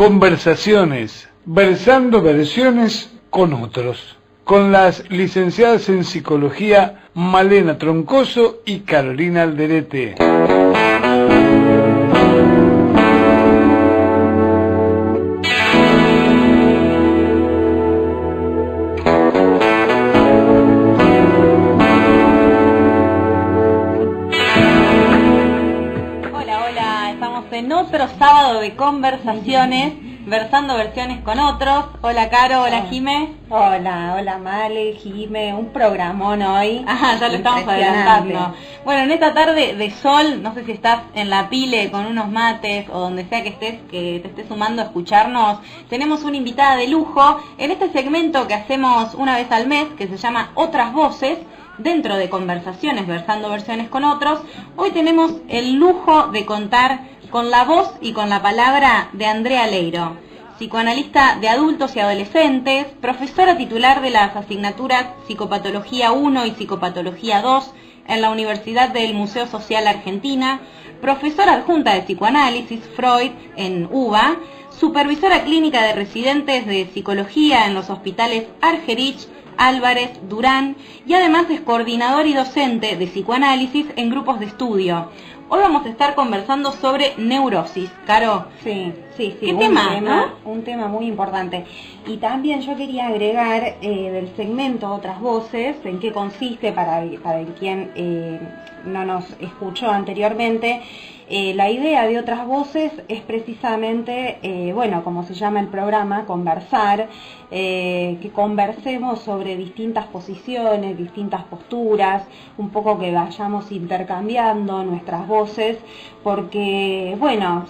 Conversaciones, versando versiones con otros, con las licenciadas en Psicología Malena Troncoso y Carolina Alderete. En otro sábado de conversaciones, versando versiones con otros. Hola Caro, hola Jime. Hola Male, Jime, un programón hoy. Ajá, ya lo estamos adelantando. Bueno, en esta tarde de sol, no sé si estás en la pile con unos mates o donde sea que estés, que te estés sumando a escucharnos, tenemos una invitada de lujo en este segmento que hacemos una vez al mes, que se llama Otras Voces. Dentro de Conversaciones, versando versiones con otros, hoy tenemos el lujo de contar con la voz y con la palabra de Andrea Leiro, psicoanalista de adultos y adolescentes, profesora titular de las asignaturas Psicopatología 1 y Psicopatología 2 en la Universidad del Museo Social Argentina, profesora adjunta de psicoanálisis Freud en UBA, supervisora clínica de residentes de psicología en los hospitales Argerich, Álvarez, Durán, y además es coordinador y docente de psicoanálisis en grupos de estudio. Hoy vamos a estar conversando sobre neurosis. Caro. Sí. ¿Qué tema, no? Un tema muy importante. Y también yo quería agregar del segmento Otras Voces, en qué consiste para quien no nos escuchó anteriormente. La idea de Otras Voces es precisamente, como se llama el programa, conversar, que conversemos sobre distintas posiciones, distintas posturas, un poco que vayamos intercambiando nuestras voces, porque,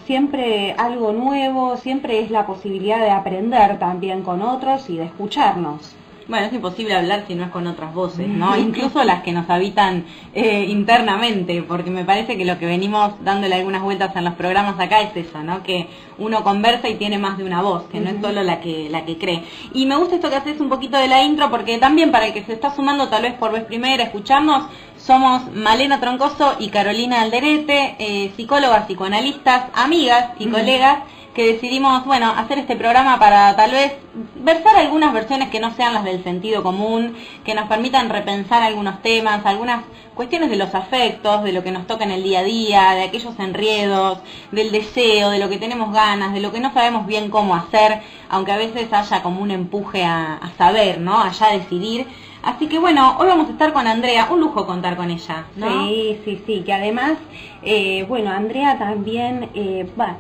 siempre algo nuevo, siempre es la posibilidad de aprender también con otros y de escucharnos. Bueno, es imposible hablar si no es con otras voces, ¿no? Incluso las que nos habitan internamente, porque me parece que lo que venimos dándole algunas vueltas en los programas acá es eso, ¿no? Que uno conversa y tiene más de una voz, que no es solo la que cree. Y me gusta esto que haces un poquito de la intro, porque también para el que se está sumando tal vez por vez primera a escucharnos, somos Malena Troncoso y Carolina Alderete, psicólogas, psicoanalistas, amigas y colegas, que decidimos, hacer este programa para tal vez versar algunas versiones que no sean las del sentido común, que nos permitan repensar algunos temas, algunas cuestiones de los afectos, de lo que nos toca en el día a día, de aquellos enredos, del deseo, de lo que tenemos ganas, de lo que no sabemos bien cómo hacer, aunque a veces haya como un empuje a saber, ¿no? Allá a decidir. Así que hoy vamos a estar con Andrea, un lujo contar con ella, ¿no? Sí, que además, Andrea también,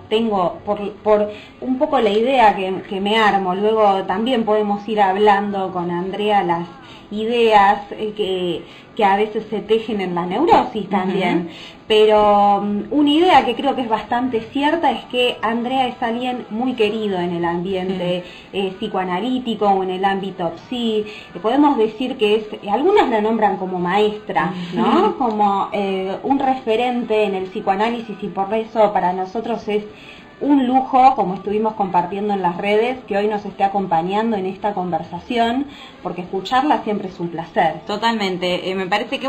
tengo por un poco la idea que me armo, luego también podemos ir hablando con Andrea las ideas que a veces se tejen en la neurosis también, pero una idea que creo que es bastante cierta es que Andrea es alguien muy querido en el ambiente psicoanalítico o en el ámbito psi. Podemos decir que algunas la nombran como maestra, ¿no? Como un referente en el psicoanálisis, y por eso para nosotros es un lujo, como estuvimos compartiendo en las redes, que hoy nos esté acompañando en esta conversación, porque escucharla siempre es un placer. Totalmente. Me parece que,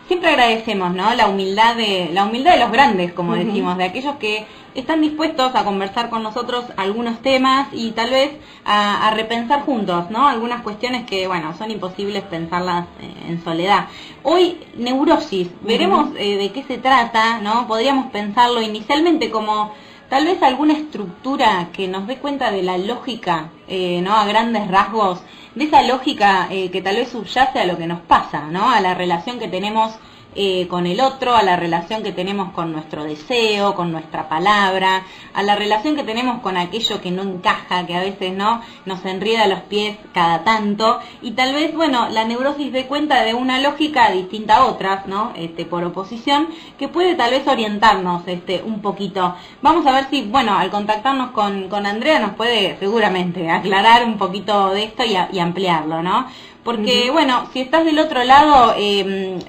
siempre agradecemos, ¿no? La humildad de los grandes, como decimos, de aquellos que están dispuestos a conversar con nosotros algunos temas y tal vez a repensar juntos, ¿no? Algunas cuestiones que, son imposibles pensarlas en soledad. Hoy, neurosis, veremos de qué se trata, ¿no? Podríamos pensarlo inicialmente como tal vez alguna estructura que nos dé cuenta de la lógica, ¿no? A grandes rasgos, de esa lógica que tal vez subyace a lo que nos pasa, ¿no? A la relación que tenemos con el otro, a la relación que tenemos con nuestro deseo, con nuestra palabra, a la relación que tenemos con aquello que no encaja, que a veces no nos enrieda los pies cada tanto, y tal vez, la neurosis dé cuenta de una lógica distinta a otras, ¿no? Por oposición, que puede tal vez orientarnos un poquito. Vamos a ver si, al contactarnos con Andrea nos puede seguramente aclarar un poquito de esto y ampliarlo, ¿no? Porque, si estás del otro lado,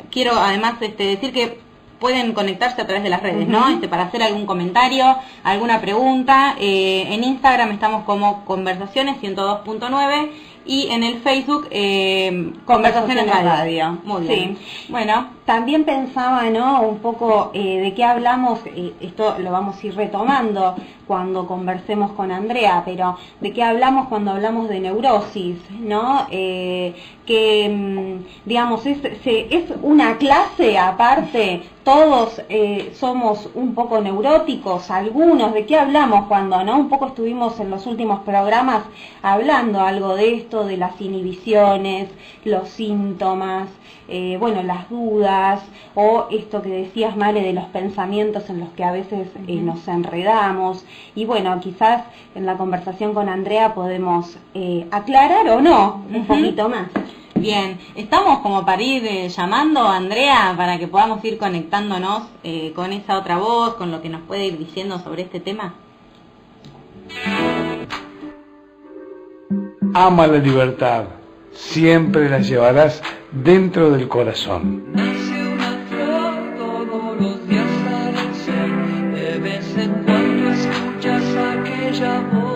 quiero además decir que pueden conectarse a través de las redes, ¿no? Para hacer algún comentario, alguna pregunta. En Instagram estamos como Conversaciones 102.9 y en el Facebook Conversaciones Radio. Muy bien. Sí. Bueno, también pensaba, ¿no? Un poco de qué hablamos, esto lo vamos a ir retomando cuando conversemos con Andrea, pero de qué hablamos cuando hablamos de neurosis, ¿no? Que, digamos, es una clase aparte, todos somos un poco neuróticos, algunos, ¿de qué hablamos cuando, no? Un poco estuvimos en los últimos programas hablando algo de esto, de las inhibiciones, los síntomas, bueno, las dudas, o esto que decías, Male, de los pensamientos en los que a veces nos enredamos, y bueno, quizás en la conversación con Andrea podemos aclarar o no un poquito más. Bien, estamos como para ir llamando a Andrea para que podamos ir conectándonos con esa otra voz, con lo que nos puede ir diciendo sobre este tema. Ama la libertad, siempre la llevarás dentro del corazón. Nace una flor, todos los días sale el sol, de vez en cuando escuchas aquella voz.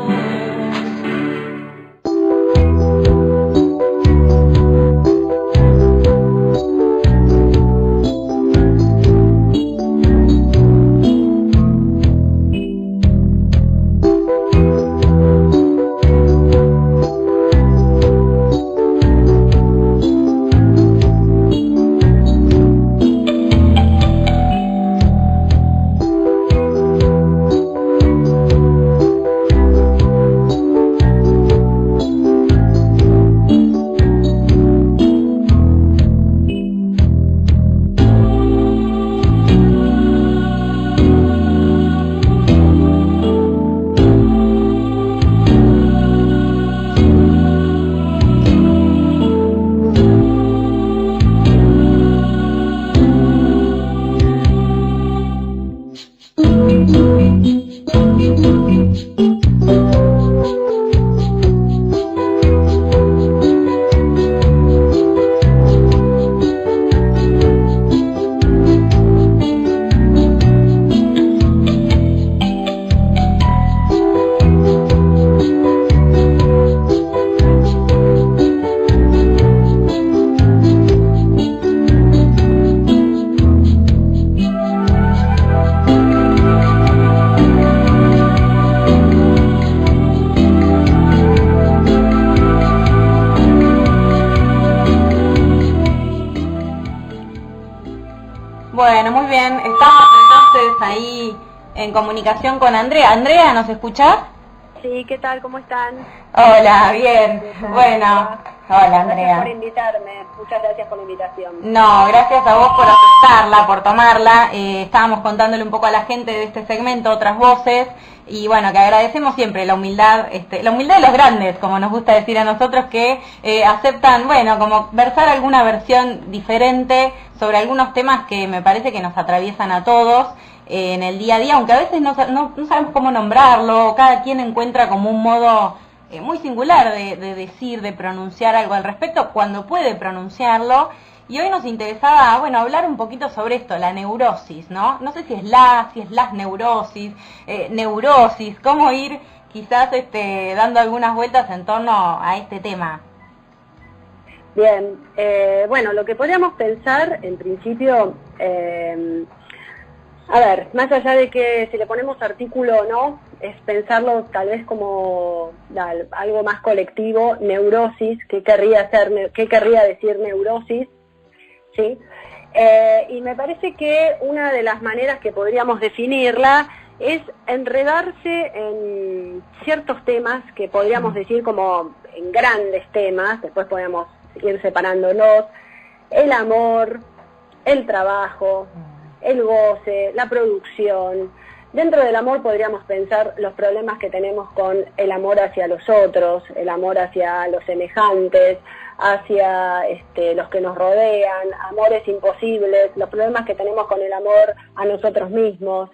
Bueno, muy bien, estamos entonces ahí en comunicación con Andrea. Andrea, ¿nos escuchás? Sí, ¿qué tal? ¿Cómo están? Hola, bien. Bueno, hola Andrea. Gracias por invitarme, muchas gracias por la invitación. No, gracias a vos por aceptarla, por tomarla. Estábamos contándole un poco a la gente de este segmento, otras voces, y bueno, que agradecemos siempre la humildad de los grandes, como nos gusta decir a nosotros, que aceptan, bueno, como versar alguna versión diferente sobre algunos temas que me parece que nos atraviesan a todos en el día a día, aunque a veces no sabemos cómo nombrarlo, cada quien encuentra como un modo muy singular de decir, de pronunciar algo al respecto, cuando puede pronunciarlo. Y hoy nos interesaba, bueno, hablar un poquito sobre esto, la neurosis, ¿no? No sé si es las neurosis, cómo ir quizás dando algunas vueltas en torno a este tema. Bien, bueno, lo que podríamos pensar, en principio, a ver, más allá de que si le ponemos artículo o no, es pensarlo tal vez como algo más colectivo, neurosis, ¿qué querría decir neurosis? ¿Sí? Y me parece que una de las maneras que podríamos definirla es enredarse en ciertos temas que podríamos decir como en grandes temas, después podemos ir separándolos, el amor, el trabajo, el goce, la producción. Dentro del amor podríamos pensar los problemas que tenemos con el amor hacia los otros, el amor hacia los semejantes, hacia los que nos rodean, amores imposibles, los problemas que tenemos con el amor a nosotros mismos.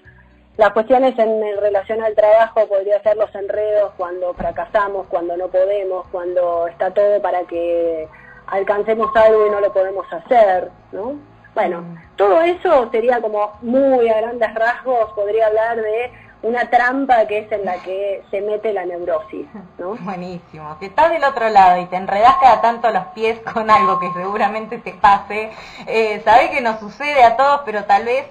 Las cuestiones en relación al trabajo podría ser los enredos cuando fracasamos, cuando no podemos, cuando está todo para que alcancemos algo y no lo podemos hacer, ¿no? Bueno, todo eso sería como muy a grandes rasgos, podría hablar de una trampa que es en la que se mete la neurosis, ¿no? Buenísimo. Si estás del otro lado y te enredás cada tanto los pies con algo que seguramente te pase, sabés que nos sucede a todos, pero tal vez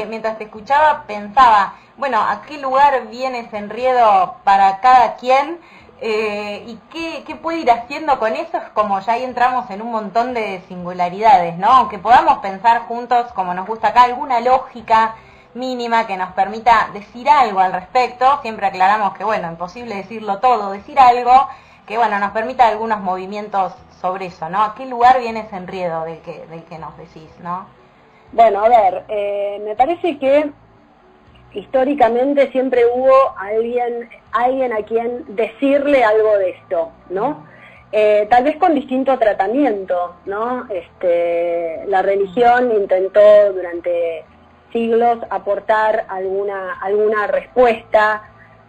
mientras te escuchaba pensaba, bueno, ¿a qué lugar viene ese enredo para cada quien? ¿Y qué puede ir haciendo con eso? Es como ya ahí entramos en un montón de singularidades, ¿no? Aunque podamos pensar juntos, como nos gusta acá, alguna lógica mínima que nos permita decir algo al respecto, siempre aclaramos que, bueno, imposible decirlo todo, decir algo que, bueno, nos permita algunos movimientos sobre eso, ¿no? ¿A qué lugar viene ese enredo del que nos decís, no? Bueno, a ver, me parece que históricamente siempre hubo alguien a quien decirle algo de esto, ¿no? Tal vez con distinto tratamiento, ¿no? La religión intentó durante siglos aportar alguna respuesta.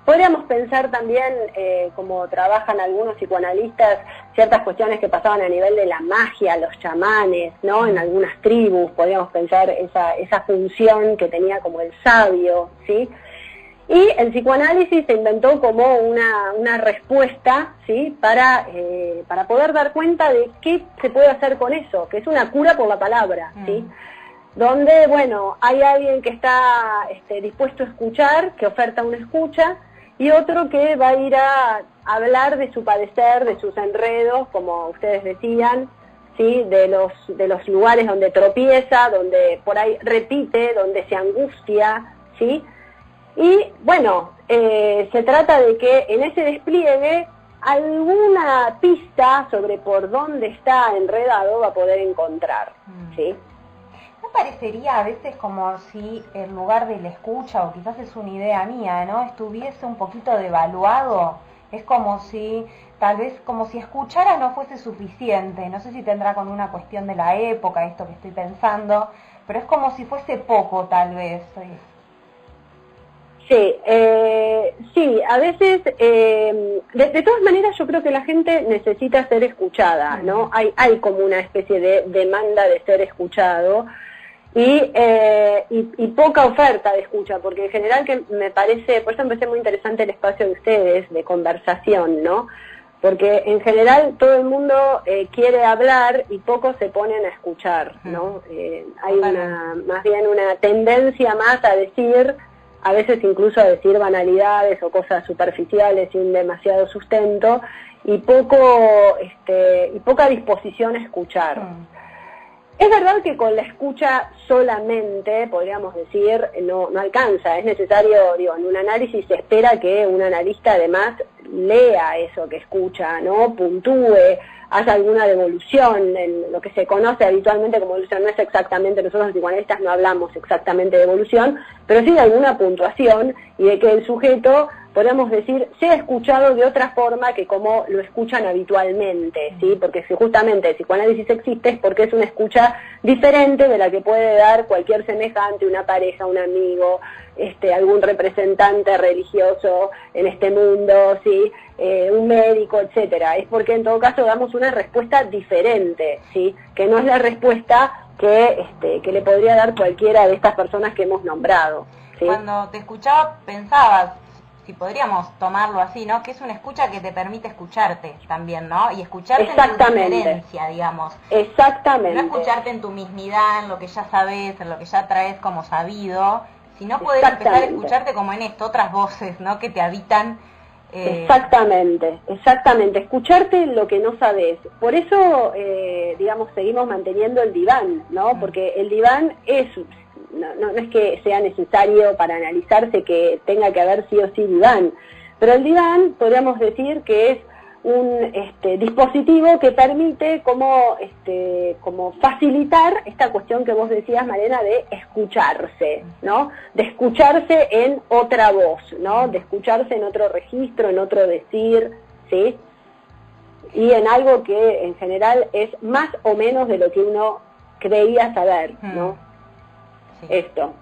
Podríamos pensar también, como trabajan algunos psicoanalistas, ciertas cuestiones que pasaban a nivel de la magia, los chamanes, ¿no? En algunas tribus podríamos pensar esa función que tenía como el sabio, ¿sí? Y el psicoanálisis se inventó como una respuesta, ¿sí? Para poder dar cuenta de qué se puede hacer con eso, que es una cura por la palabra, ¿sí? Donde, bueno, hay alguien que está dispuesto a escuchar, que oferta una escucha, y otro que va a ir a hablar de su padecer, de sus enredos, como ustedes decían, ¿sí? De los lugares donde tropieza, donde por ahí repite, donde se angustia, ¿sí? Y, bueno, se trata de que en ese despliegue alguna pista sobre por dónde está enredado va a poder encontrar, ¿sí? ¿No parecería a veces como si en lugar de la escucha, o quizás es una idea mía, ¿no?, estuviese un poquito devaluado? Es como si, tal vez, como si escuchara no fuese suficiente. No sé si tendrá con una cuestión de la época esto que estoy pensando, pero es como si fuese poco, tal vez. Sí, a veces, de todas maneras yo creo que la gente necesita ser escuchada, ¿no? Hay como una especie de demanda de ser escuchado y poca oferta de escucha, porque en general que me parece, por eso me parece muy interesante el espacio de ustedes, de conversación, ¿no? Porque en general todo el mundo quiere hablar y pocos se ponen a escuchar, ¿no? Hay más bien una tendencia más a decir, a veces incluso a decir banalidades o cosas superficiales sin demasiado sustento y poca disposición a escuchar. Es verdad que con la escucha solamente, podríamos decir, no alcanza. Es necesario, en un análisis se espera que un analista además lea eso que escucha, ¿no? Puntúe, haya alguna devolución, en lo que se conoce habitualmente como evolución. No es exactamente, nosotros los psicoanalistas no hablamos exactamente de evolución, pero sí de alguna puntuación y de que el sujeto, podríamos decir, sea escuchado de otra forma que como lo escuchan habitualmente, ¿sí? Porque si justamente el psicoanálisis existe es porque es una escucha diferente de la que puede dar cualquier semejante, una pareja, un amigo, algún representante religioso en este mundo, ¿sí? Un médico, etcétera. Es porque en todo caso damos una respuesta diferente, ¿sí? Que no es la respuesta que le podría dar cualquiera de estas personas que hemos nombrado, ¿sí? Cuando te escuchaba pensabas, si podríamos tomarlo así, ¿no?, que es una escucha que te permite escucharte también, ¿no? Y escucharte en tu diferencia, digamos. Exactamente. No escucharte en tu mismidad, en lo que ya sabes, en lo que ya traes como sabido, sino poder empezar a escucharte como en esto, otras voces, ¿no?, que te habitan. Exactamente. Escucharte lo que no sabes. Por eso, seguimos manteniendo el diván, ¿no? Porque el diván no es que sea necesario para analizarse que tenga que haber sí o sí diván, pero el diván podríamos decir que es un dispositivo que permite como facilitar esta cuestión que vos decías, Malena, de escucharse, ¿no? De escucharse en otra voz, ¿no? De escucharse en otro registro, en otro decir, ¿sí? Y en algo que en general es más o menos de lo que uno creía saber, ¿no? Sí. Esto.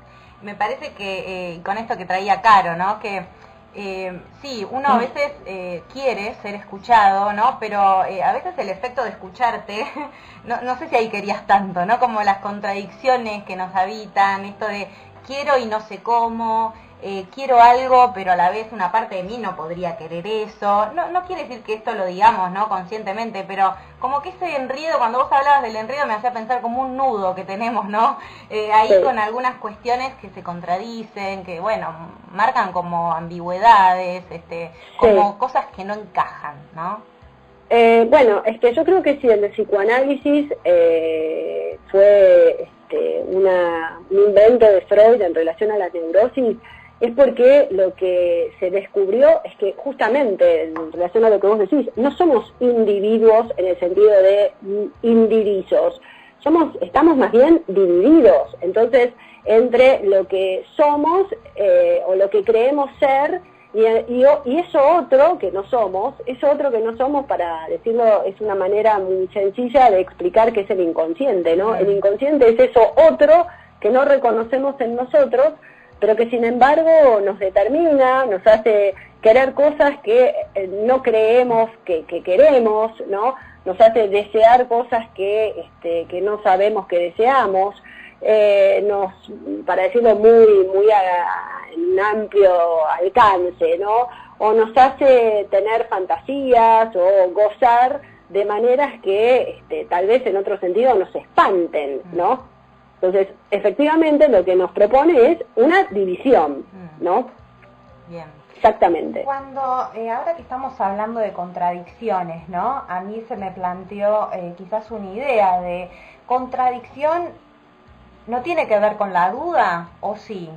Me parece que, con esto que traía Caro, ¿no?, que sí, uno a veces quiere ser escuchado, ¿no?, pero a veces el efecto de escucharte, no sé si ahí querías tanto, ¿no?, como las contradicciones que nos habitan, esto de quiero y no sé cómo, quiero algo, pero a la vez una parte de mí no podría querer eso. No quiere decir que esto lo digamos, ¿no? Conscientemente, pero como que ese enredo, cuando vos hablabas del enredo, me hacía pensar como un nudo que tenemos, ¿no? Ahí Sí. con algunas cuestiones que se contradicen, que, bueno, marcan como ambigüedades, como cosas que no encajan, ¿no? Bueno, es que yo creo que si el psicoanálisis fue un invento de Freud en relación a la neurosis, es porque lo que se descubrió es que justamente en relación a lo que vos decís, no somos individuos en el sentido de indivisos, estamos más bien divididos. Entonces, entre lo que somos o lo que creemos ser y eso otro que no somos, para decirlo, es una manera muy sencilla de explicar qué es el inconsciente, ¿no? El inconsciente es eso otro que no reconocemos en nosotros, pero que sin embargo nos determina, nos hace querer cosas que no creemos que queremos, ¿no? Nos hace desear cosas que no sabemos que deseamos, para decirlo muy en un amplio alcance, ¿no? O nos hace tener fantasías o gozar de maneras que tal vez en otro sentido nos espanten, ¿no? Entonces, efectivamente, lo que nos propone es una división, ¿no? Bien. Exactamente. Cuando, ahora que estamos hablando de contradicciones, ¿no? A mí se me planteó quizás una idea de contradicción, ¿no tiene que ver con la duda o sí?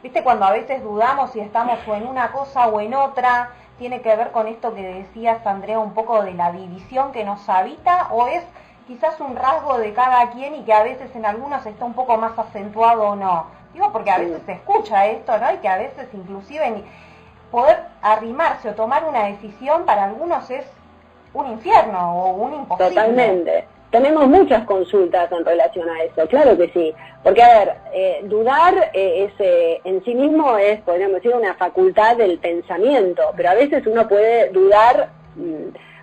¿Viste cuando a veces dudamos si estamos o en una cosa o en otra? ¿Tiene que ver con esto que decías, Andrea, un poco de la división que nos habita? ¿O es quizás un rasgo de cada quien y que a veces en algunos está un poco más acentuado o no? Digo, porque a veces se escucha esto, ¿no? Y que a veces inclusive poder arrimarse o tomar una decisión para algunos es un infierno o un imposible. Totalmente. Tenemos muchas consultas en relación a eso, claro que sí. Porque, a ver, dudar en sí mismo es, podríamos decir, una facultad del pensamiento, pero a veces uno puede dudar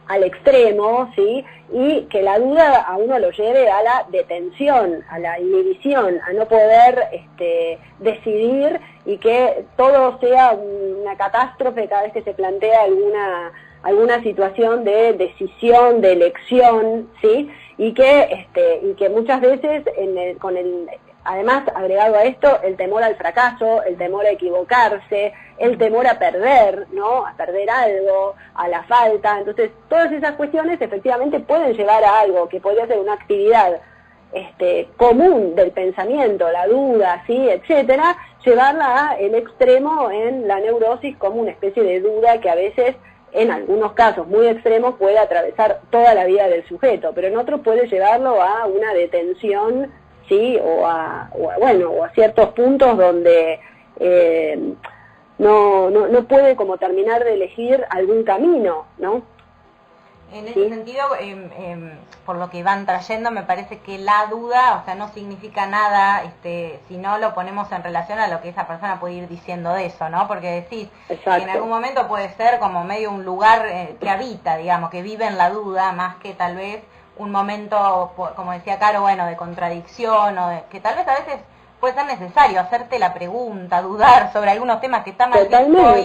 al extremo, ¿sí? Y que la duda a uno lo lleve a la detención, a la inhibición, a no poder decidir y que todo sea una catástrofe cada vez que se plantea alguna situación de decisión, de elección, ¿sí? Y que muchas veces además, agregado a esto, el temor al fracaso, el temor a equivocarse, el temor a perder, ¿no? A perder algo, a la falta. Entonces, todas esas cuestiones efectivamente pueden llevar a algo que podría ser una actividad común del pensamiento, la duda, ¿sí? Etcétera, llevarla a el extremo en la neurosis como una especie de duda que a veces, en algunos casos muy extremos, puede atravesar toda la vida del sujeto, pero en otros puede llevarlo a una detención, sí, o a ciertos puntos donde no puede como terminar de elegir algún camino, ¿no? En ese sentido, por lo que van trayendo, me parece que la duda, o sea, no significa nada si no lo ponemos en relación a lo que esa persona puede ir diciendo de eso, ¿no? Porque decís, que en algún momento puede ser como medio un lugar que habita, digamos, que vive en la duda, más que tal vez un momento, como decía Caro, bueno, de contradicción, o que tal vez a veces puede ser necesario hacerte la pregunta, dudar sobre algunos temas que están mal vistos hoy.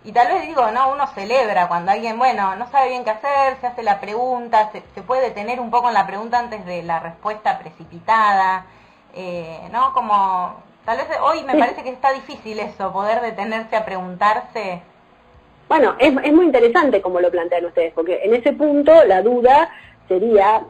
Y tal vez digo, no, uno celebra cuando alguien, bueno, no sabe bien qué hacer, se hace la pregunta, se puede detener un poco en la pregunta antes de la respuesta precipitada, ¿no? Como, tal vez hoy me parece que está difícil eso, poder detenerse a preguntarse. Bueno, es muy interesante como lo plantean ustedes, porque en ese punto la duda sería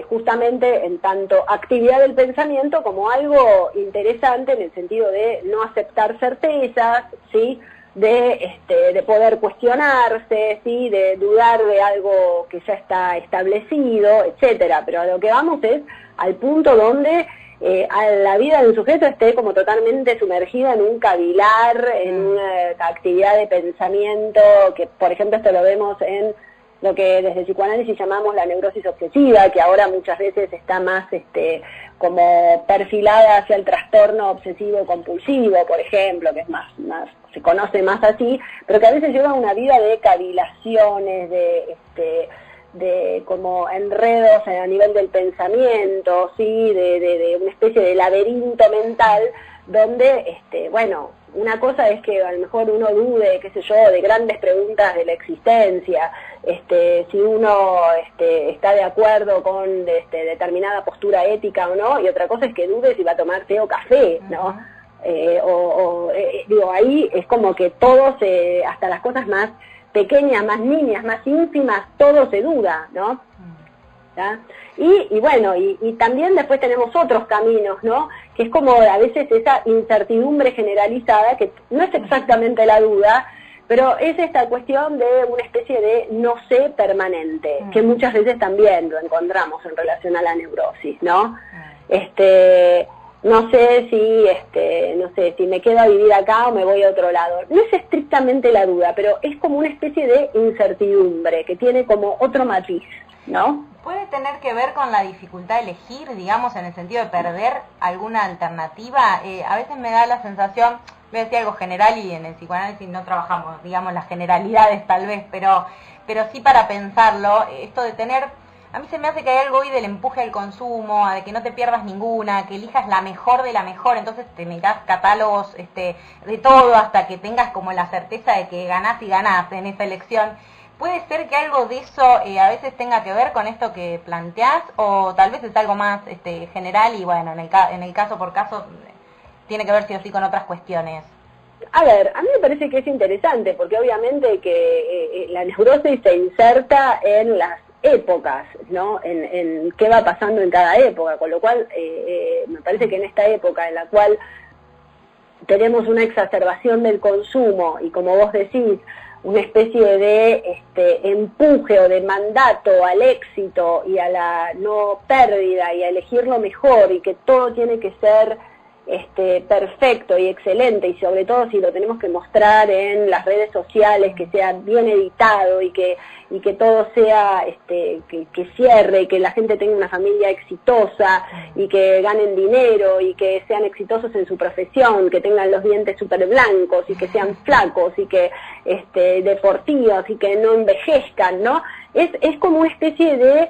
justamente en tanto actividad del pensamiento como algo interesante en el sentido de no aceptar certezas, ¿sí? De poder cuestionarse, ¿sí? De dudar de algo que ya está establecido, etcétera. Pero a lo que vamos es al punto donde a la vida de un sujeto esté como totalmente sumergida en un cavilar, en una actividad de pensamiento, que por ejemplo esto lo vemos en lo que desde el psicoanálisis llamamos la neurosis obsesiva, que ahora muchas veces está más como perfilada hacia el trastorno obsesivo compulsivo, por ejemplo, que es más se conoce más así, pero que a veces lleva una vida de cavilaciones, de como enredos a nivel del pensamiento, sí, de una especie de laberinto mental, donde, bueno, una cosa es que a lo mejor uno dude, qué sé yo, de grandes preguntas de la existencia, si uno está de acuerdo con determinada postura ética o no, y otra cosa es que dude si va a tomar té o café, ¿no? Digo, ahí es como que todo hasta las cosas más pequeñas, más niñas, más ínfimas, todo se duda, ¿no? ¿Ya? Y bueno, y también después tenemos otros caminos, ¿no? Que es como a veces esa incertidumbre generalizada, que no es exactamente la duda, pero es esta cuestión de una especie de no sé permanente, que muchas veces también lo encontramos en relación a la neurosis, ¿no? No sé si me quedo a vivir acá o me voy a otro lado. No es estrictamente la duda, pero es como una especie de incertidumbre que tiene como otro matiz, ¿no? ¿Puede tener que ver con la dificultad de elegir, digamos, en el sentido de perder alguna alternativa? A veces me da la sensación, voy a decir algo general y en el psicoanálisis no trabajamos, digamos, las generalidades tal vez, pero sí para pensarlo, esto de tener, a mí se me hace que hay algo hoy del empuje al consumo, de que no te pierdas ninguna, que elijas la mejor de la mejor, entonces te mirás catálogos de todo hasta que tengas como la certeza de que ganás y ganás en esa elección. ¿Puede ser que algo de eso a veces tenga que ver con esto que planteás, o tal vez es algo más general y bueno, en el caso por caso tiene que ver sí o sí con otras cuestiones? A ver, a mí me parece que es interesante, porque obviamente que la neurosis se inserta en las épocas, ¿no? En qué va pasando en cada época, con lo cual me parece que en esta época en la cual tenemos una exacerbación del consumo y, como vos decís, una especie de empuje o de mandato al éxito y a la no pérdida y a elegir lo mejor, y que todo tiene que ser perfecto y excelente, y sobre todo si lo tenemos que mostrar en las redes sociales, que sea bien editado y que todo sea que cierre, y que la gente tenga una familia exitosa y que ganen dinero y que sean exitosos en su profesión, que tengan los dientes súper blancos y que sean flacos y que deportivos y que no envejezcan, ¿no? Es como una especie de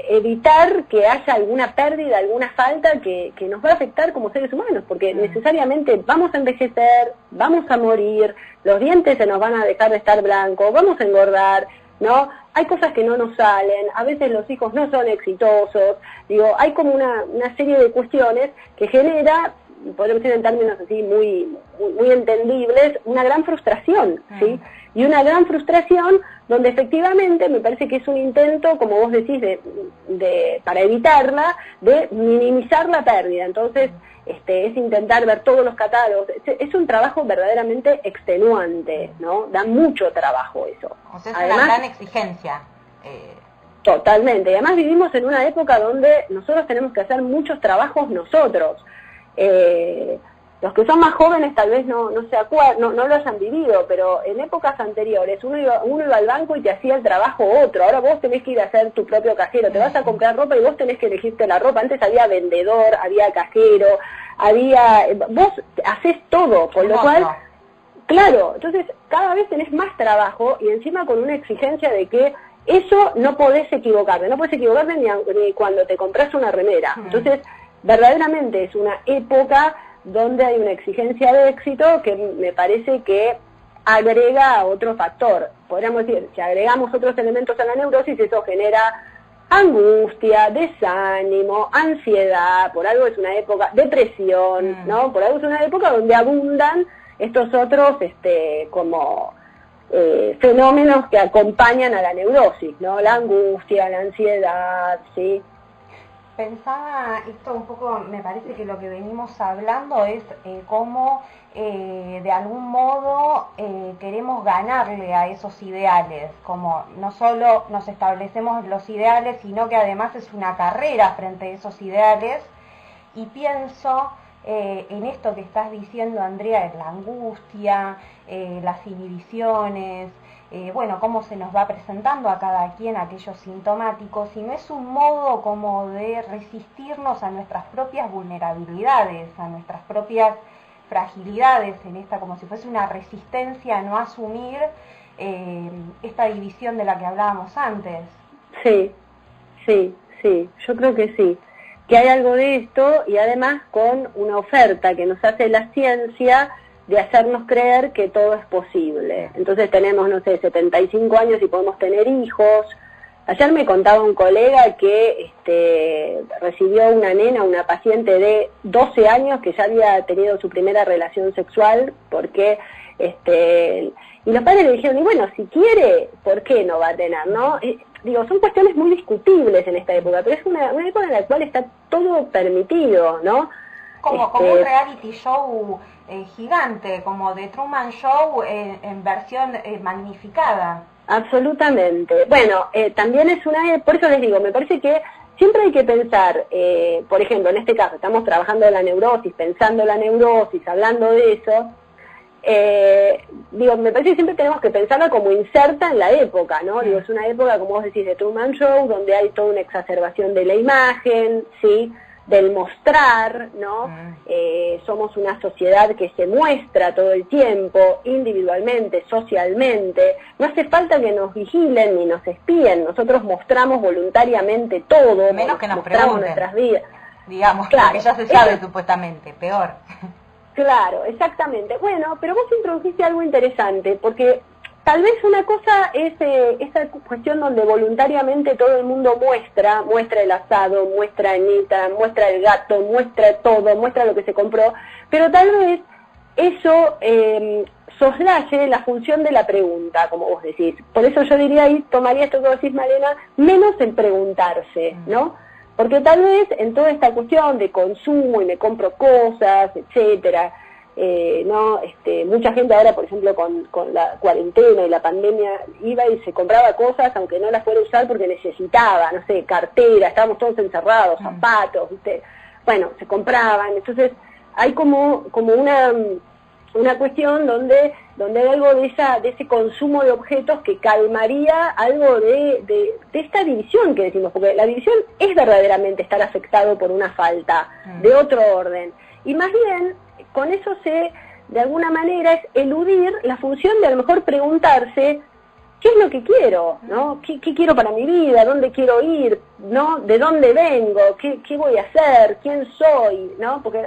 evitar que haya alguna pérdida, alguna falta que nos va a afectar como seres humanos, porque necesariamente vamos a envejecer, vamos a morir, los dientes se nos van a dejar de estar blancos, vamos a engordar, ¿no? Hay cosas que no nos salen, a veces los hijos no son exitosos, digo, hay como una serie de cuestiones que genera, podemos decir en términos así muy entendibles, una gran frustración, ¿sí? Y una gran frustración donde efectivamente me parece que es un intento, como vos decís, para evitarla, de minimizar la pérdida. Entonces, es intentar ver todos los catálogos. Es un trabajo verdaderamente extenuante, ¿no? Da mucho trabajo eso. O sea, es una gran exigencia. Totalmente. Y además vivimos en una época donde nosotros tenemos que hacer muchos trabajos nosotros. Los que son más jóvenes tal vez no se acuerdan, no lo hayan vivido, pero en épocas anteriores uno iba al banco y te hacía el trabajo otro. Ahora vos tenés que ir a hacer tu propio cajero, te vas a comprar ropa y vos tenés que elegirte la ropa. Antes había vendedor, había cajero, vos hacés todo, con lo cual, claro, entonces cada vez tenés más trabajo y encima con una exigencia de que eso no podés equivocarte ni cuando te compras una remera. Entonces, verdaderamente es una época donde hay una exigencia de éxito que me parece que agrega otro factor. Podríamos decir, si agregamos otros elementos a la neurosis, eso genera angustia, desánimo, ansiedad, por algo es una época, depresión, ¿no? Por algo es una época donde abundan estos otros fenómenos que acompañan a la neurosis, ¿no? La angustia, la ansiedad, ¿sí? Pensaba esto un poco, me parece que lo que venimos hablando es cómo de algún modo queremos ganarle a esos ideales, como no solo nos establecemos los ideales, sino que además es una carrera frente a esos ideales, y pienso en esto que estás diciendo, Andrea, la angustia, las inhibiciones, bueno, cómo se nos va presentando a cada quien aquellos sintomáticos, y no es un modo como de resistirnos a nuestras propias vulnerabilidades, a nuestras propias fragilidades, en esta como si fuese una resistencia a no asumir esta división de la que hablábamos antes. Sí, yo creo que sí. que hay algo de esto, y además con una oferta que nos hace la ciencia de hacernos creer que todo es posible. Entonces tenemos, no sé, 75 años y podemos tener hijos. Ayer me contaba un colega que recibió una nena, una paciente de 12 años que ya había tenido su primera relación sexual, porque y los padres le dijeron, y bueno, si quiere, ¿por qué no va a tener, no? Digo, son cuestiones muy discutibles en esta época, pero es una época en la cual está todo permitido, ¿no? Como un reality show gigante, como The Truman Show en versión magnificada. Absolutamente. Bueno, también es por eso les digo, me parece que siempre hay que pensar, por ejemplo, en este caso, estamos trabajando la neurosis, pensando la neurosis, hablando de eso, me parece que siempre tenemos que pensarla como inserta en la época, ¿no? Digo, es una época, como vos decís, de Truman Show, donde hay toda una exacerbación de la imagen, ¿sí?, del mostrar, ¿no? Somos una sociedad que se muestra todo el tiempo, individualmente, socialmente. No hace falta que nos vigilen ni nos espíen, nosotros mostramos voluntariamente todo, menos que nos mostramos pregunten, nuestras vidas. Digamos, claro, que ya se sabe supuestamente, peor. Claro, exactamente. Bueno, pero vos introdujiste algo interesante, porque tal vez una cosa es esa cuestión donde voluntariamente todo el mundo muestra el asado, muestra en Instagram, muestra el gato, muestra todo, muestra lo que se compró, pero tal vez eso soslaye la función de la pregunta, como vos decís. Por eso yo diría ahí, tomaría esto que vos decís, Malena, menos en preguntarse, ¿no? Porque tal vez en toda esta cuestión de consumo y me compro cosas, etcétera, no, mucha gente ahora, por ejemplo, con la cuarentena y la pandemia, iba y se compraba cosas aunque no las fuera a usar porque necesitaba, no sé, cartera, estábamos todos encerrados, zapatos, ¿viste? Bueno, se compraban. Entonces hay como una cuestión donde hay algo de ese consumo de objetos que calmaría algo de esta división que decimos, porque la división es verdaderamente estar afectado por una falta de otro orden, y más bien con eso de alguna manera es eludir la función de a lo mejor preguntarse qué es lo que quiero, ¿no? ¿Qué quiero para mi vida? ¿Dónde quiero ir? ¿No? ¿De dónde vengo? ¿Qué voy a hacer? ¿Quién soy? ¿No? Porque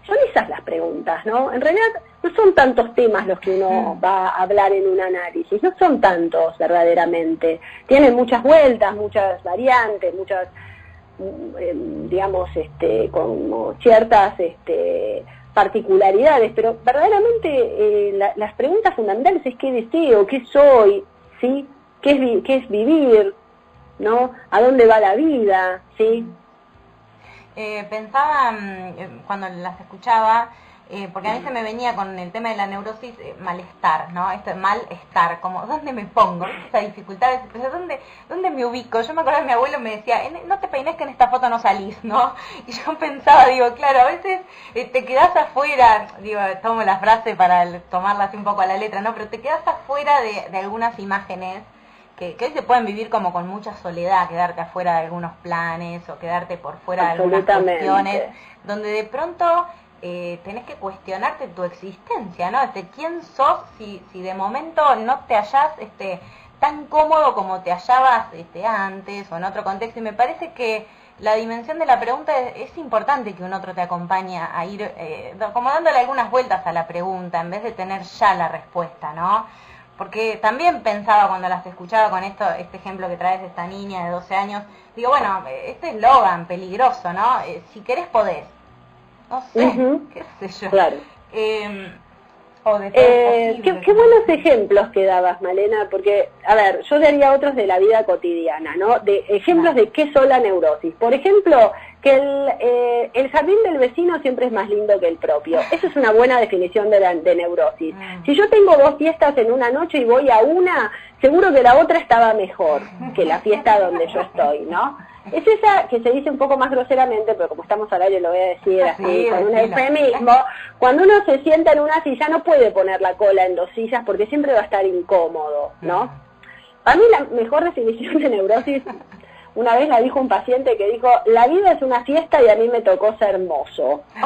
son esas las preguntas, ¿no? En realidad no son tantos temas los que uno va a hablar en un análisis, no son tantos verdaderamente. Tienen muchas vueltas, muchas variantes, muchas, digamos, como ciertas particularidades, pero verdaderamente las preguntas fundamentales es qué deseo, qué soy, ¿sí? ¿Qué es vivir? ¿No? ¿A dónde va la vida? ¿Sí? Pensaba, cuando las escuchaba, porque a mí se me venía con el tema de la neurosis malestar, ¿no? Esto es malestar, como ¿dónde me pongo? Esa dificultad de pero ¿dónde me ubico? Yo me acuerdo que mi abuelo me decía, no te peines que en esta foto no salís, ¿no? Y yo pensaba, digo, claro, a veces te quedás afuera, digo, tomo la frase para tomarla así un poco a la letra, ¿no? Pero te quedás afuera de algunas imágenes que hoy se pueden vivir como con mucha soledad, quedarte afuera de algunos planes o quedarte por fuera de algunas cuestiones, donde de pronto tenés que cuestionarte tu existencia, ¿no? ¿Quién sos si de momento no te hallás tan cómodo como te hallabas antes o en otro contexto? Y me parece que la dimensión de la pregunta es importante, que un otro te acompañe a ir como dándole algunas vueltas a la pregunta en vez de tener ya la respuesta, ¿no? Porque también pensaba cuando las escuchaba con este ejemplo que traes de esta niña de 12 años, digo, bueno, este eslogan peligroso, ¿no? Si querés podés. No sé, qué sé yo. Claro. Qué buenos ejemplos que dabas, Malena, porque, a ver, yo daría otros de la vida cotidiana, ¿no? De ejemplos de qué son la neurosis. Por ejemplo, que el jardín del vecino siempre es más lindo que el propio. Eso es una buena definición de neurosis. Si yo tengo 2 fiestas en una noche y voy a una, seguro que la otra estaba mejor que la fiesta donde yo estoy, ¿no? Es esa que se dice un poco más groseramente, pero como estamos al aire lo voy a decir así, con un eufemismo. Cuando uno se sienta en una silla no puede poner la cola en 2 sillas porque siempre va a estar incómodo, ¿no? Para mí la mejor definición de neurosis, una vez la dijo un paciente que dijo, la vida es una fiesta y a mí me tocó ser mozo. ¿Sí?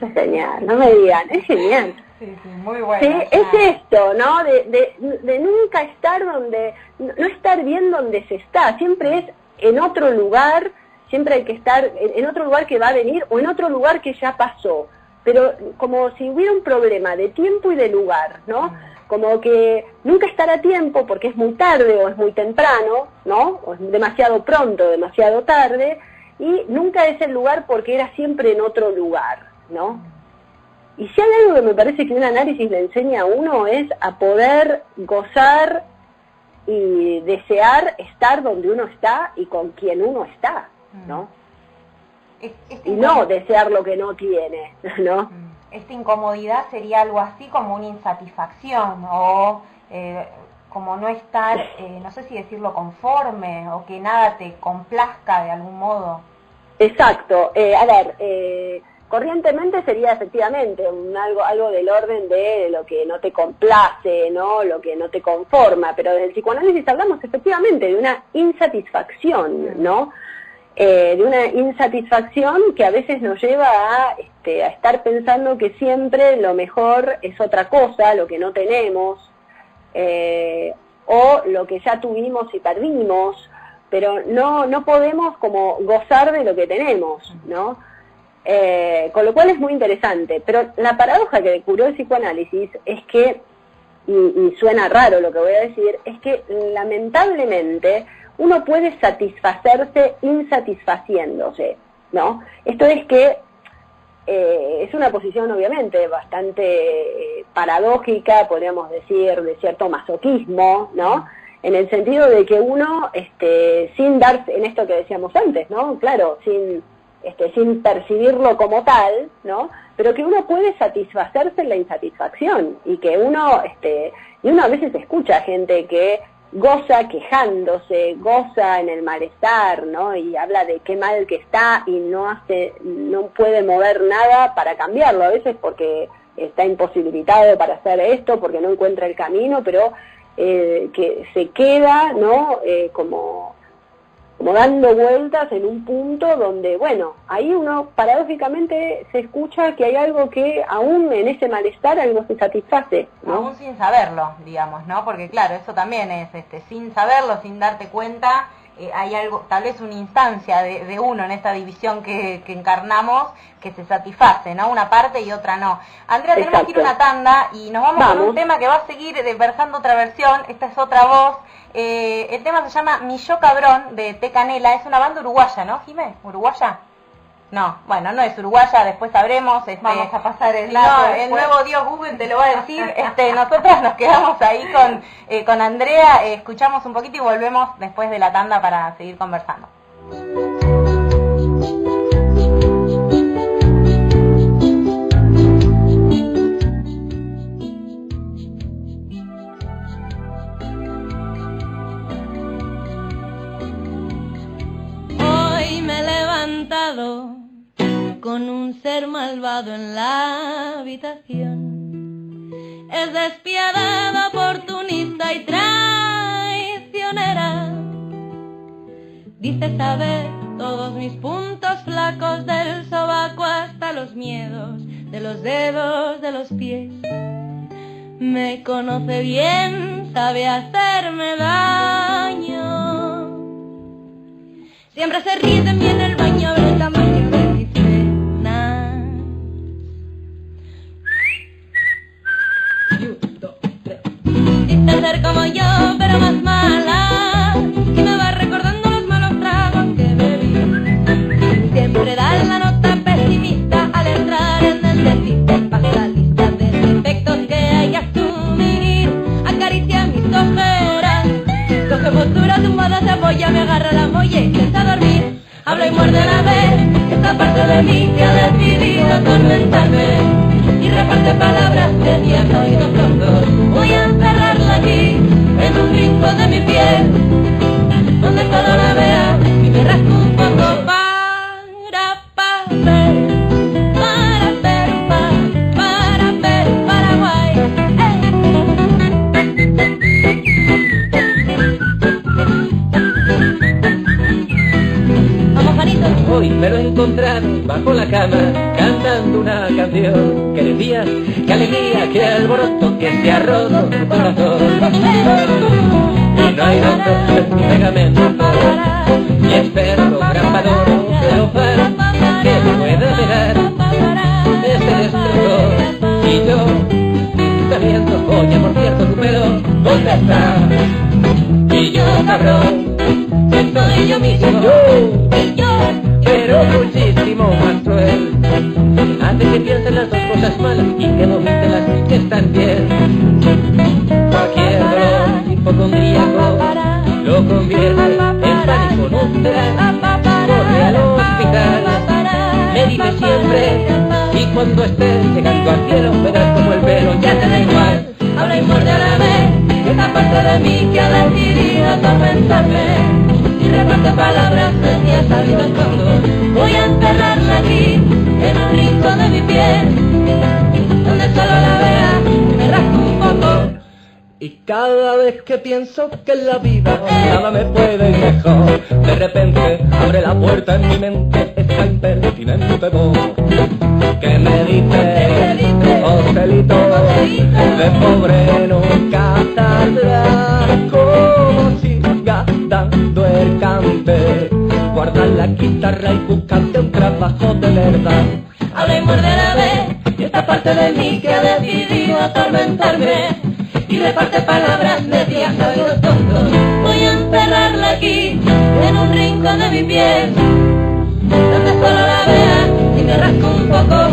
Es genial, no me digan, es genial. Sí, muy bueno. Sí, es esto, ¿no? De nunca estar no estar bien donde se está, siempre es en otro lugar, siempre hay que estar en otro lugar que va a venir o en otro lugar que ya pasó, pero como si hubiera un problema de tiempo y de lugar, ¿no? Como que nunca estar a tiempo porque es muy tarde o es muy temprano, ¿no? O es demasiado pronto, demasiado tarde, y nunca es el lugar porque era siempre en otro lugar, ¿no? Y si hay algo que me parece que un análisis le enseña a uno es a poder gozar y desear estar donde uno está y con quien uno está, ¿no? Y no desear lo que no tiene, ¿no? Esta incomodidad sería algo así como una insatisfacción o como no estar, no sé si decirlo conforme o que nada te complazca de algún modo. Exacto. A ver, corrientemente sería efectivamente algo del orden de lo que no te complace, ¿no? Lo que no te conforma, pero desde el psicoanálisis hablamos efectivamente de una insatisfacción, ¿no? De una insatisfacción que a veces nos lleva a estar pensando que siempre lo mejor es otra cosa, lo que no tenemos, o lo que ya tuvimos y perdimos, pero no podemos como gozar de lo que tenemos, ¿no? Con lo cual es muy interesante, pero la paradoja que descubrió el psicoanálisis es que, y suena raro lo que voy a decir, es que lamentablemente uno puede satisfacerse insatisfaciéndose, ¿no? Esto es que es una posición obviamente bastante paradójica, podríamos decir, de cierto masoquismo, ¿no? En el sentido de que uno, sin dar, en esto que decíamos antes, ¿no? Claro, sin percibirlo como tal, ¿no? Pero que uno puede satisfacerse en la insatisfacción y que uno a veces escucha gente que goza quejándose, goza en el malestar, ¿no? Y habla de qué mal que está y no puede mover nada para cambiarlo, a veces porque está imposibilitado para hacer esto, porque no encuentra el camino, pero que se queda, ¿no? Como dando vueltas en un punto donde, bueno, ahí uno paradójicamente se escucha que hay algo que aún en ese malestar algo se satisface, ¿no? Aún sin saberlo, digamos, ¿no? Porque claro, eso también es, sin saberlo, sin darte cuenta, hay algo, tal vez una instancia de uno en esta división que encarnamos que se satisface, ¿no? Una parte y otra no. Andrea, tenemos que ir a una tanda y nos vamos con un tema que va a seguir versando otra versión, esta es otra voz. El tema se llama Mi Yo Cabrón, de Té Canela, es una banda uruguaya, ¿no, Jimé? ¿Uruguaya? No, bueno, no es uruguaya, después sabremos. Vamos a pasar el dato. No, el nuevo Dios Google te lo va a decir. Nosotros nos quedamos ahí con Andrea, escuchamos un poquito y volvemos después de la tanda para seguir conversando. Con un ser malvado en la habitación. Es despiadada, oportunista y traicionera. Dice saber todos mis puntos flacos, del sobaco hasta los miedos, de los dedos, de los pies. Me conoce bien, sabe hacerme daño. Siempre se ríe de mí en el baño, abre el tamaño de mis venas. Dice ser como yo, pero más mala, y me va recordando los malos tragos que bebí. Siempre da la nota pesimista al entrar en el déficit. Pasa lista de defectos que hay que asumir. Acaricia mis ojeras, coge postura tumbada, se apoya, me agarra la molla y se a dormir. Habla y muerde a la vez esta parte de mí que ha decidido atormentarme y reparte palabras de mierda oídos sordos. Voy a encerrarla aquí en un rincón de mi piel donde solo la vea y me rasco un poco para ver Paraguay. Hoy me lo encontraron bajo la cama cantando una canción que decía que alegría, que alboroto, que se ha roto tu corazón. Y no hay doctor ni pegamento y espero gran adoro, pero para que me pueda pegar ese destructor. Y yo, sabiendo, coña, por cierto, tu pelo, ¿dónde está? Y yo, cabrón, que soy yo mismo, pero muchísimo más cruel. Hace que piensen las dos cosas malas y que vomiten las que están bien. Cualquier dolor hipocondríaco lo convierte en pánico nuclear. Corre al hospital, me dice siempre, y cuando estés llegando al cielo verás como el pelo ya te da igual. Habla y muerde a la vez, esa parte de mí que ha decidido atormentarme, y reparte palabras de mi sabido el fondo. Voy a enterrarla aquí, en un rincón de mi piel, donde solo la vea, me rasco un poco. Y cada vez que pienso que la vida nada me puede ir mejor, de repente abre la puerta en mi mente esta impertinente voz que me dice, Joselito, de pobre nunca saldrás, como siga dando el cante, guarda la guitarra y búscate un trabajo de verdad. Habla y muerde a la vez, y esta parte de mí que ha decidido atormentarme, y reparte palabras de días sabidos tontos. Voy a enterrarla aquí, en un rincón de mi piel, donde solo la vea y me rasco un poco.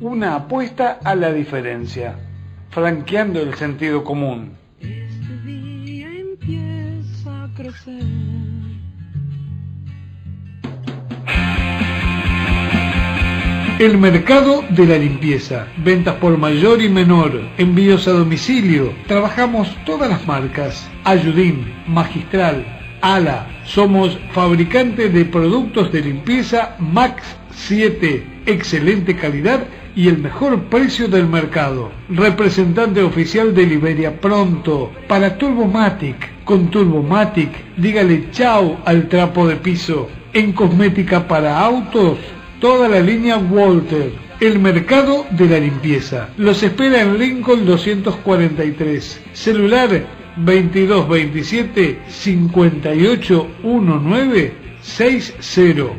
Una apuesta a la diferencia, franqueando el sentido común. Este día empieza a crecer. El mercado de la limpieza, ventas por mayor y menor, envíos a domicilio, trabajamos todas las marcas, Ayudín, Magistral, Ala, somos fabricantes de productos de limpieza Max 7, excelente calidad y el mejor precio del mercado. Representante oficial de Liberia Pronto para Turbomatic. Con Turbomatic, dígale chao al trapo de piso. En cosmética para autos, toda la línea Walter. El mercado de la limpieza. Los espera en Lincoln 243. Celular 2227 581960.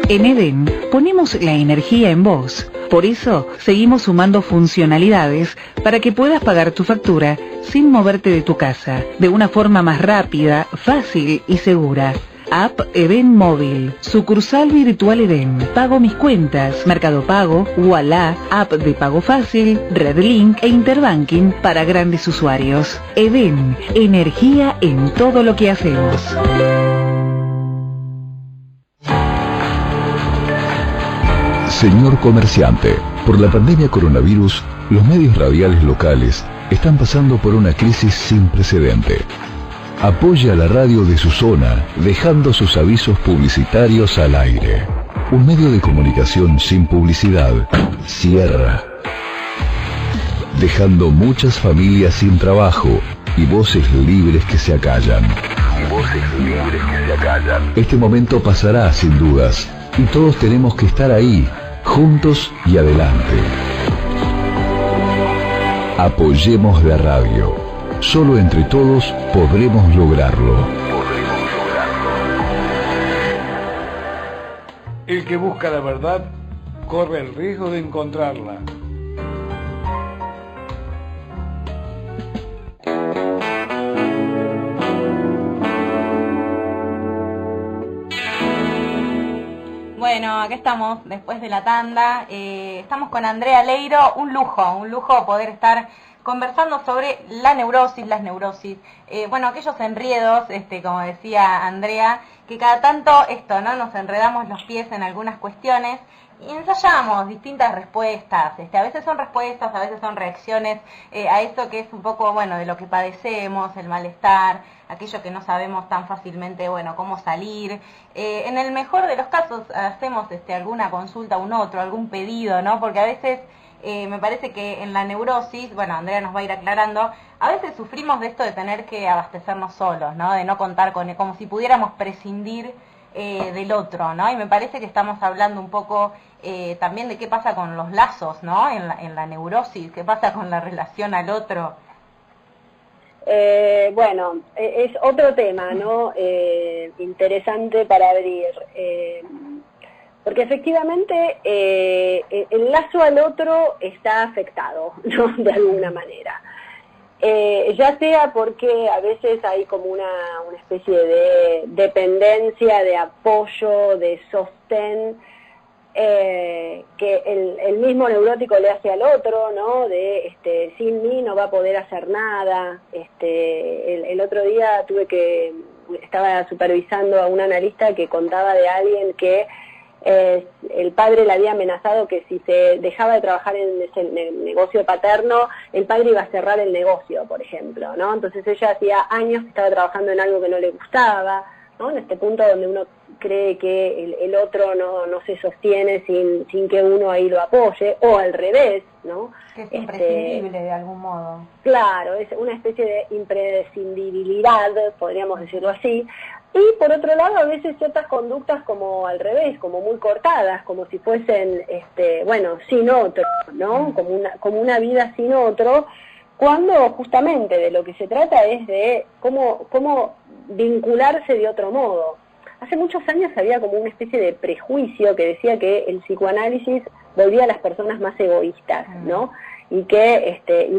En Eden ponemos la energía en vos. Por eso seguimos sumando funcionalidades para que puedas pagar tu factura sin moverte de tu casa, de una forma más rápida, fácil y segura. App Eden Móvil, sucursal virtual Eden, Pago Mis Cuentas, Mercado Pago, Ualá, App de Pago Fácil, Redlink e Interbanking para grandes usuarios. Eden, energía en todo lo que hacemos. Señor comerciante, por la pandemia coronavirus, los medios radiales locales están pasando por una crisis sin precedente. Apoye a la radio de su zona, dejando sus avisos publicitarios al aire. Un medio de comunicación sin publicidad cierra, dejando muchas familias sin trabajo y voces libres que se acallan. Este momento pasará sin dudas, y todos tenemos que estar ahí, juntos y adelante. Apoyemos la radio. Solo entre todos podremos lograrlo. El que busca la verdad corre el riesgo de encontrarla. Bueno, acá estamos después de la tanda. Estamos con Andrea Leiro, un lujo poder estar conversando sobre la neurosis, las neurosis. Bueno, aquellos enredos, como decía Andrea, que cada tanto nos enredamos los pies en algunas cuestiones. y ensayamos distintas respuestas, a veces son respuestas, a veces son reacciones a eso que es un poco, bueno, de lo que padecemos, el malestar, aquello que no sabemos tan fácilmente, bueno, cómo salir. En el mejor de los casos hacemos alguna consulta a un otro, algún pedido, ¿no? Porque a veces me parece que en la neurosis, bueno, Andrea nos va a ir aclarando, a veces sufrimos de esto de tener que abastecernos solos, ¿no? De no contar con él, como si pudiéramos prescindir del otro, ¿no? Y me parece que estamos hablando un poco también de qué pasa con los lazos, ¿no? En la neurosis, qué pasa con la relación al otro. Bueno, es otro tema, ¿no? Interesante para abrir. Porque efectivamente el lazo al otro está afectado, ¿no? De alguna manera. Ya sea porque a veces hay como una especie de dependencia, de apoyo, de sostén, que el mismo neurótico le hace al otro, ¿no? De sin mí no va a poder hacer nada. El otro día estaba supervisando a un analista que contaba de alguien que el padre le había amenazado que si se dejaba de trabajar en ese negocio paterno, el padre iba a cerrar el negocio, por ejemplo, ¿no? Entonces ella hacía años que estaba trabajando en algo que no le gustaba, ¿no? En este punto donde uno cree que el otro no se sostiene sin que uno ahí lo apoye, o al revés, ¿no? Que es imprescindible de algún modo. Claro, es una especie de imprescindibilidad, podríamos decirlo así. Y por otro lado, a veces ciertas conductas como al revés, como muy cortadas, como si fuesen, sin otro, ¿no? Como una vida sin otro, cuando justamente de lo que se trata es de cómo vincularse de otro modo. Hace muchos años había como una especie de prejuicio que decía que el psicoanálisis volvía a las personas más egoístas, ¿no? Y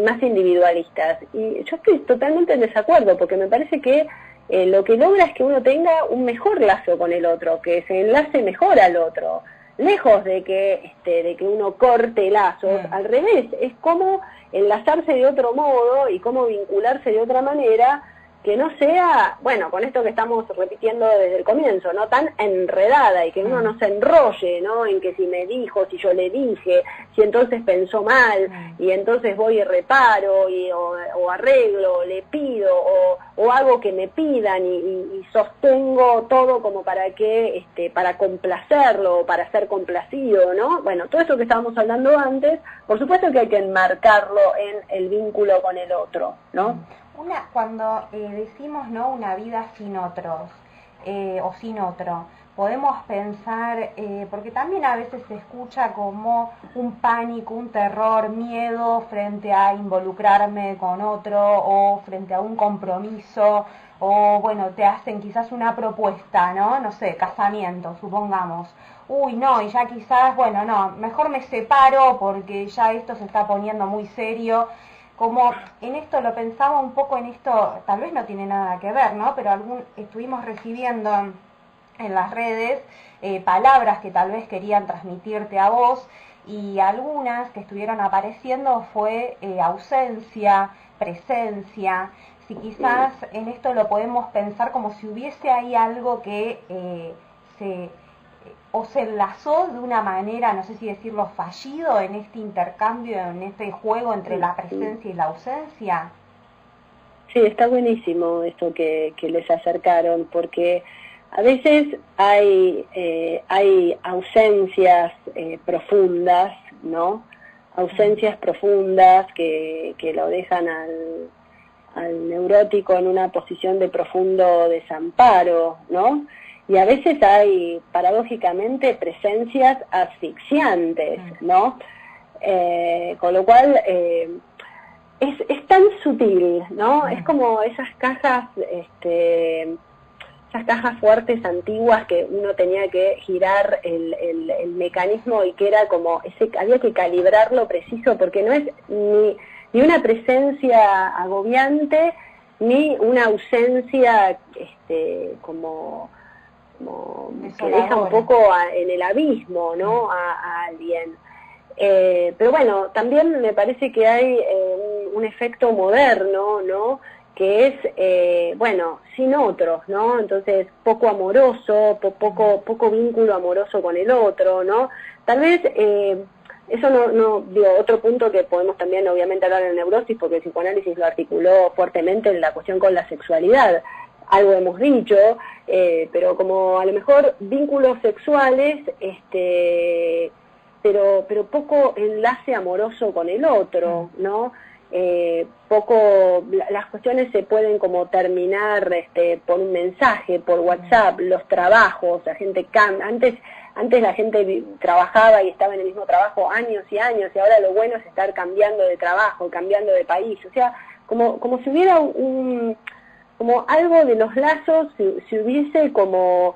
más individualistas. Y yo estoy totalmente en desacuerdo, porque me parece que lo que logra es que uno tenga un mejor lazo con el otro, que se enlace mejor al otro, lejos de que uno corte lazos. Al revés, es como enlazarse de otro modo y cómo vincularse de otra manera, que no sea, bueno, con esto que estamos repitiendo desde el comienzo, no tan enredada, y que uno no se enrolle, ¿no? En que si me dijo, si yo le dije, si entonces pensó mal, y entonces voy y reparo, o arreglo, o le pido, o hago que me pidan, y sostengo todo como para complacerlo, o para ser complacido, ¿no? Bueno, todo eso que estábamos hablando antes, por supuesto que hay que enmarcarlo en el vínculo con el otro, ¿no? Cuando decimos, ¿no?, una vida sin otros o sin otro, podemos pensar, porque también a veces se escucha como un pánico, un terror, miedo frente a involucrarme con otro, o frente a un compromiso, o bueno, te hacen quizás una propuesta, ¿no? No sé, casamiento, supongamos. Uy, no, y ya quizás, bueno, no, mejor me separo porque ya esto se está poniendo muy serio. Como en esto lo pensaba un poco, en esto tal vez no tiene nada que ver, ¿no? Pero estuvimos recibiendo en las redes palabras que tal vez querían transmitirte a vos, y algunas que estuvieron apareciendo fue ausencia, presencia. Si quizás en esto lo podemos pensar como si hubiese ahí algo que se enlazó de una manera, no sé si decirlo, fallido en este intercambio, en este juego entre la presencia y la ausencia. Sí, está buenísimo esto que les acercaron, porque a veces hay ausencias profundas, ¿no? Ausencias profundas que lo dejan al neurótico en una posición de profundo desamparo, ¿no? Y a veces hay, paradójicamente, presencias asfixiantes, ¿no? Con lo cual es tan sutil, ¿no? Es como esas cajas fuertes antiguas que uno tenía que girar el mecanismo, y que era como había que calibrarlo preciso, porque no es ni una presencia agobiante ni una ausencia como que deja un poco en el abismo, ¿no? a alguien. Pero bueno, también me parece que hay un efecto moderno, ¿no? que es, bueno, sin otros, ¿no? Entonces, poco amoroso, poco vínculo amoroso con el otro, ¿no? Tal vez, eso digo, otro punto que podemos también obviamente hablar en neurosis, porque el psicoanálisis lo articuló fuertemente en la cuestión con la sexualidad, algo hemos dicho, pero como a lo mejor vínculos sexuales, pero poco enlace amoroso con el otro, ¿no? Las cuestiones se pueden como terminar por un mensaje, por WhatsApp, los trabajos, la gente antes la gente trabajaba y estaba en el mismo trabajo años y años, y ahora lo bueno es estar cambiando de trabajo, cambiando de país, o sea, como si hubiera como algo de los lazos, si hubiese como,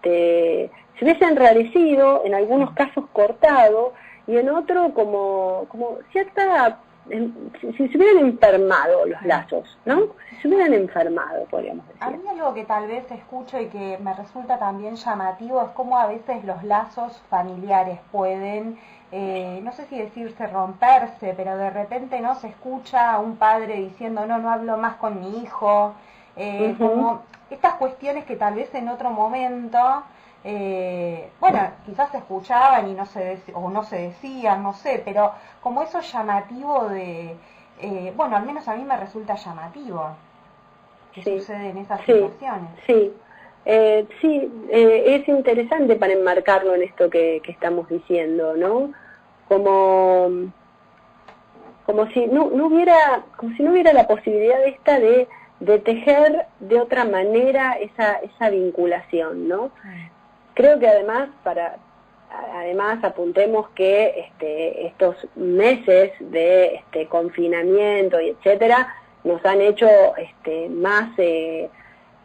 se hubiese enrarecido, en algunos casos cortado, y en otro como cierta, si se hubieran enfermado los lazos, ¿no? Si se hubieran enfermado, podríamos decir. A mí algo que tal vez escucho y que me resulta también llamativo es cómo a veces los lazos familiares pueden, no sé si decirse romperse, pero de repente no se escucha a un padre diciendo no hablo más con mi hijo, como estas cuestiones que tal vez en otro momento, bueno, quizás se escuchaban y no se decían, no sé, pero como eso llamativo de, bueno, al menos a mí me resulta llamativo que sucede en esas situaciones. Sí, es interesante para enmarcarlo en esto que estamos diciendo, ¿no? Como si no hubiera la posibilidad esta de tejer de otra manera esa vinculación, ¿no? Creo que además apuntemos que estos meses de confinamiento y etcétera nos han hecho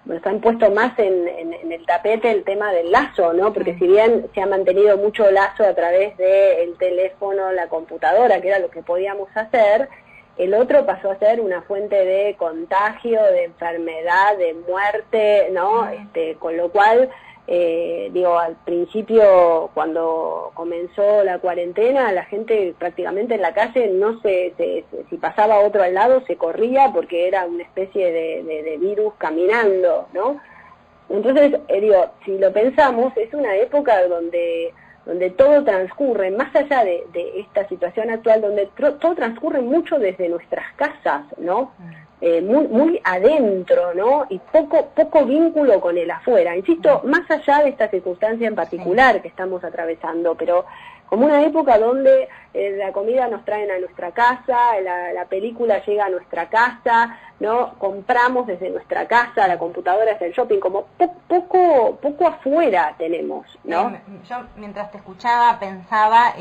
nos han puesto más en el tapete el tema del lazo, ¿no? Porque si bien se ha mantenido mucho lazo a través del teléfono, la computadora, que era lo que podíamos hacer, el otro pasó a ser una fuente de contagio, de enfermedad, de muerte, ¿no? Con lo cual, al principio, cuando comenzó la cuarentena, la gente prácticamente en la calle si pasaba otro al lado se corría porque era una especie de virus caminando, ¿no? Entonces, si lo pensamos, es una época donde todo transcurre, más allá de esta situación actual, donde todo transcurre mucho desde nuestras casas, ¿no? Muy adentro, ¿no? Y poco vínculo con el afuera. Insisto, más allá de esta circunstancia en particular que estamos atravesando, pero como una época donde la comida nos traen a nuestra casa, la película llega a nuestra casa, ¿no? Compramos desde nuestra casa, la computadora es el shopping, como poco afuera tenemos, ¿no? Yo mientras te escuchaba pensaba,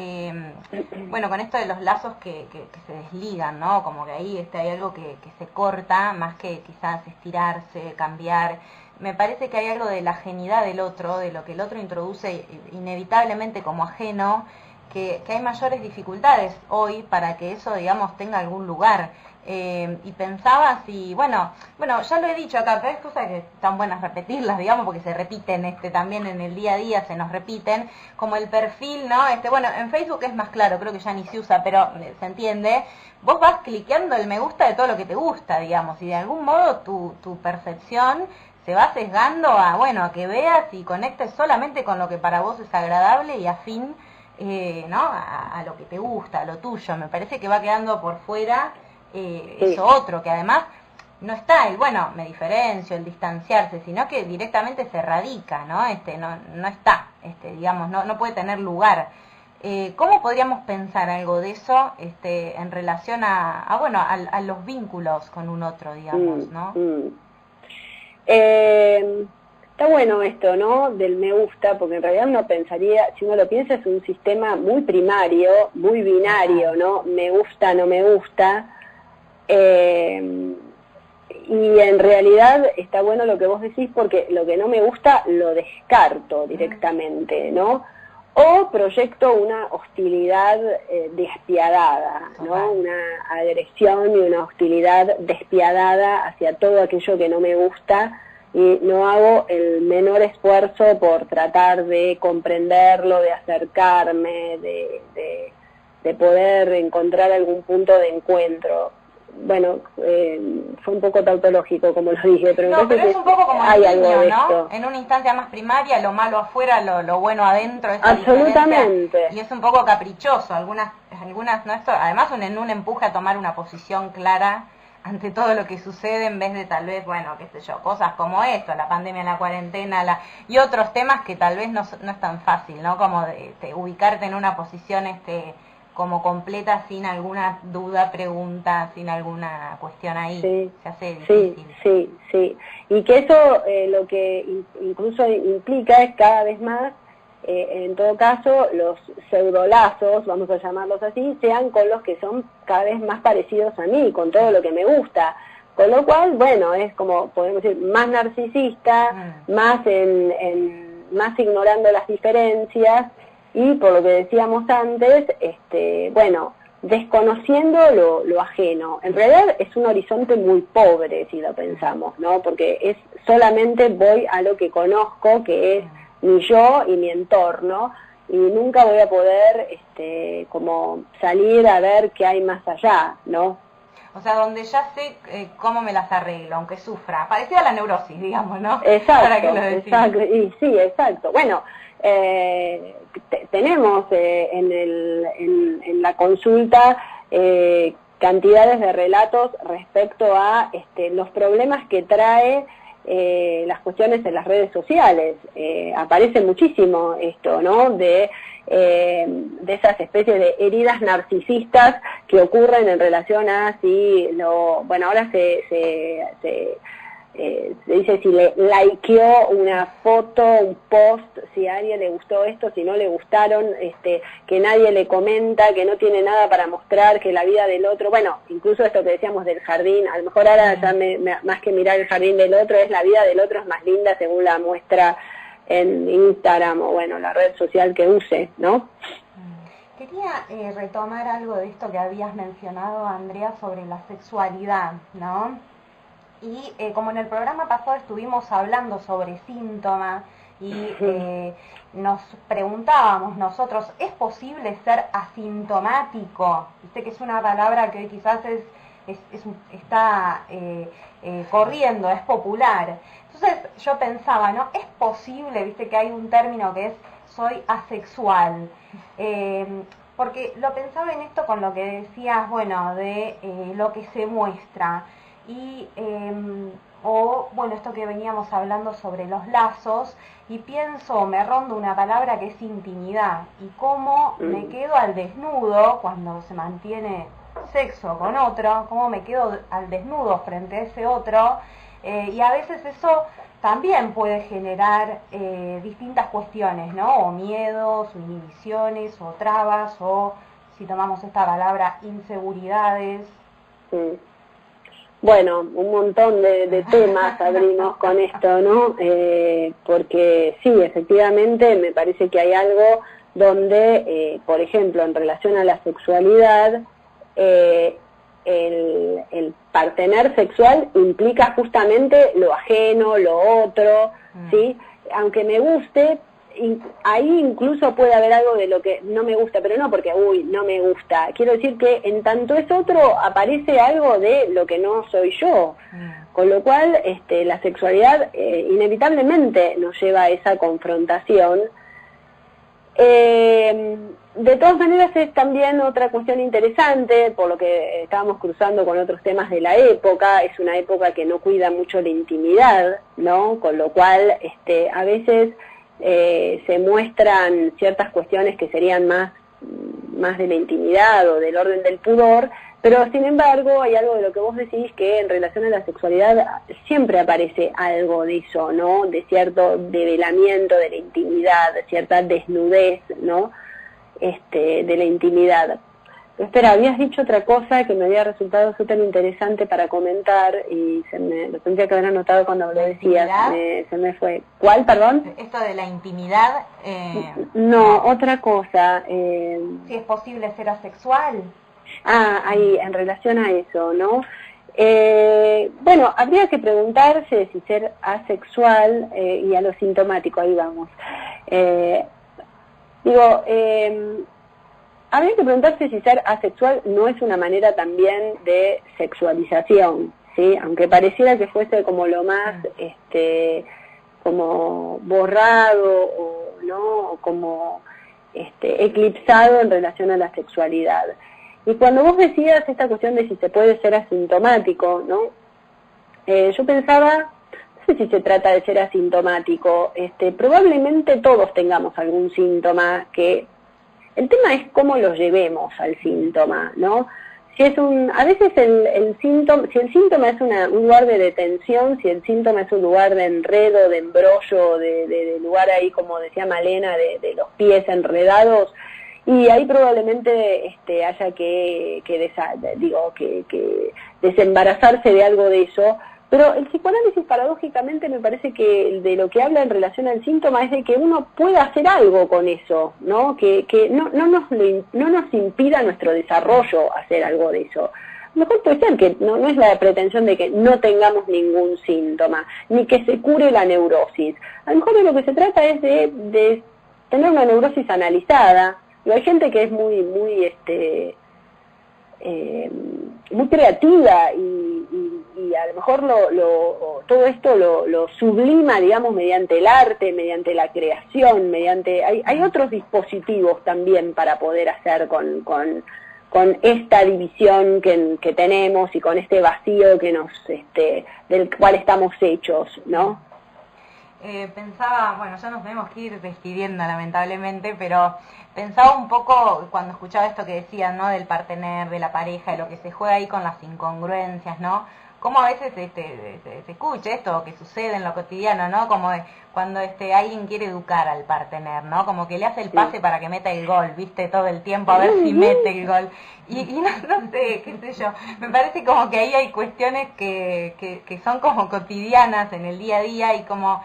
bueno, con esto de los lazos que se desligan, ¿no? Como que ahí hay algo que se corta, más que quizás estirarse, cambiar. Me parece que hay algo de la ajenidad del otro, de lo que el otro introduce inevitablemente como ajeno, que hay mayores dificultades hoy para que eso, digamos, tenga algún lugar. Y pensaba si, bueno, ya lo he dicho acá, pero es cosas que están buenas repetirlas, digamos, porque se repiten también en el día a día, se nos repiten, como el perfil, ¿no? Bueno, en Facebook es más claro, creo que ya ni se usa, pero se entiende. Vos vas cliqueando el me gusta de todo lo que te gusta, digamos, y de algún modo tu percepción se va sesgando a que veas y conectes solamente con lo que para vos es agradable y afín, ¿no? A lo que te gusta, a lo tuyo. Me parece que va quedando por fuera eso otro, que además no está me diferencio, el distanciarse, sino que directamente se radica, ¿no? No está, digamos, no puede tener lugar. ¿Cómo podríamos pensar algo de eso en relación a los vínculos con un otro, digamos, ¿no? Está bueno esto, ¿no? Del me gusta, porque en realidad uno pensaría, si uno lo piensa, es un sistema muy primario, muy binario, ¿no? Me gusta, no me gusta. Y en realidad está bueno lo que vos decís, porque lo que no me gusta lo descarto directamente, ¿no? O proyecto una hostilidad despiadada, ¿no? Una agresión y una hostilidad despiadada hacia todo aquello que no me gusta, y no hago el menor esfuerzo por tratar de comprenderlo, de acercarme, de poder encontrar algún punto de encuentro. bueno, fue un poco tautológico como lo dije, pero no, pero es un poco como hay el algo niño, de ¿no? esto. En una instancia más primaria, lo malo afuera, lo bueno adentro, esa Absolutamente. diferencia. Y es un poco caprichoso, algunas no, esto, además un empuje a tomar una posición clara ante todo lo que sucede, en vez de tal vez, bueno, qué sé yo, cosas como esto, la pandemia, la cuarentena, y otros temas que tal vez no es tan fácil, ¿no? Como de ubicarte en una posición como completa, sin alguna duda, pregunta, sin alguna cuestión ahí. Sí, se hace difícil. Sí. Y que eso lo que incluso implica es cada vez más, en todo caso, los pseudolazos, vamos a llamarlos así, sean con los que son cada vez más parecidos a mí, con todo lo que me gusta. Con lo cual, bueno, es como, podemos decir, más narcisista, más más ignorando las diferencias, y por lo que decíamos antes, bueno, desconociendo lo ajeno. En realidad es un horizonte muy pobre, si lo pensamos, ¿no? Porque es solamente voy a lo que conozco, que es mi yo y mi entorno, y nunca voy a poder como salir a ver qué hay más allá, ¿no? O sea, donde ya sé cómo me las arreglo, aunque sufra. Parecida a la neurosis, digamos, ¿no? Exacto. Y sí, exacto. Bueno, tenemos en la consulta cantidades de relatos respecto a los problemas que trae las cuestiones en las redes sociales. Aparece muchísimo esto, ¿no? De esas especies de heridas narcisistas que ocurren en relación a bueno, ahora se dice si le likeó una foto, un post, si a alguien le gustó esto, si no le gustaron, que nadie le comenta, que no tiene nada para mostrar, que la vida del otro, bueno, incluso esto que decíamos del jardín, a lo mejor ahora ya más que mirar el jardín del otro, es la vida del otro es más linda según la muestra en Instagram o bueno, la red social que use, ¿no? Quería retomar algo de esto que habías mencionado, Andrea, sobre la sexualidad, ¿no? Y como en el programa pasado estuvimos hablando sobre síntomas y nos preguntábamos nosotros, ¿es posible ser asintomático? Viste que es una palabra que hoy quizás está corriendo, es popular. Entonces yo pensaba, ¿no? ¿Es posible? Viste que hay un término que es soy asexual. Porque lo pensaba en esto con lo que decías, bueno, de lo que se muestra. Y bueno, esto que veníamos hablando sobre los lazos, y me rondo una palabra que es intimidad, y cómo me quedo al desnudo cuando se mantiene sexo con otro, cómo me quedo al desnudo frente a ese otro, y a veces eso también puede generar distintas cuestiones, ¿no? O miedos, o inhibiciones, o trabas, o, si tomamos esta palabra, inseguridades. Bueno, un montón de temas abrimos con esto, ¿no? Porque sí, efectivamente, me parece que hay algo donde, por ejemplo, en relación a la sexualidad, el partener sexual implica justamente lo ajeno, lo otro, ¿sí? Aunque me guste, ahí incluso puede haber algo de lo que no me gusta, pero no porque, no me gusta. Quiero decir que en tanto es otro, aparece algo de lo que no soy yo. Con lo cual, la sexualidad inevitablemente nos lleva a esa confrontación. De todas maneras es también otra cuestión interesante, por lo que estábamos cruzando con otros temas de la época, es una época que no cuida mucho la intimidad, ¿no? Con lo cual, a veces se muestran ciertas cuestiones que serían más de la intimidad o del orden del pudor, pero sin embargo hay algo de lo que vos decís que en relación a la sexualidad siempre aparece algo de eso, ¿no? De cierto develamiento de la intimidad, de cierta desnudez, ¿no? De la intimidad. Pero espera, habías dicho otra cosa que me había resultado súper interesante para comentar y lo tendría que haber anotado cuando lo decías, se me fue. ¿Cuál, perdón? Esto de la intimidad. No, otra cosa. Si es posible ser asexual. Ahí, en relación a eso, ¿no? Bueno, habría que preguntarse si ser asexual y a lo sintomático, ahí vamos. habría que preguntarse si ser asexual no es una manera también de sexualización, ¿sí? Aunque pareciera que fuese como lo más, como borrado o no, o como eclipsado en relación a la sexualidad. Y cuando vos decías esta cuestión de si se puede ser asintomático, ¿no? Yo pensaba, no sé si se trata de ser asintomático, probablemente todos tengamos algún síntoma que... El tema es cómo lo llevemos al síntoma, ¿no? Si es a veces el síntoma, si el síntoma es un lugar de detención, si el síntoma es un lugar de enredo, de embrollo, de lugar ahí, como decía Malena, de los pies enredados, y ahí probablemente haya que desembarazarse de algo de eso. Pero el psicoanálisis, paradójicamente, me parece que de lo que habla en relación al síntoma es de que uno pueda hacer algo con eso, ¿no? Que no nos impida nuestro desarrollo hacer algo de eso. A lo mejor puede ser que no es la pretensión de que no tengamos ningún síntoma, ni que se cure la neurosis. A lo mejor de lo que se trata es de tener una neurosis analizada. Y hay gente que es muy creativa y a lo mejor todo esto lo sublima, digamos, mediante el arte, mediante la creación, hay otros dispositivos también para poder hacer con esta división que tenemos y con este vacío del cual estamos hechos, ¿no? Pensaba, bueno, ya nos tenemos que ir despidiendo lamentablemente, pero pensaba un poco cuando escuchaba esto que decían, ¿no? Del partener, de la pareja, de lo que se juega ahí con las incongruencias, ¿no? Cómo a veces se escucha esto que sucede en lo cotidiano, ¿no? Como cuando alguien quiere educar al partener, ¿no? Como que le hace el pase para que meta el gol, ¿viste? Todo el tiempo a ver si mete el gol. Y no sé, qué sé yo. Me parece como que ahí hay cuestiones que son como cotidianas en el día a día y como...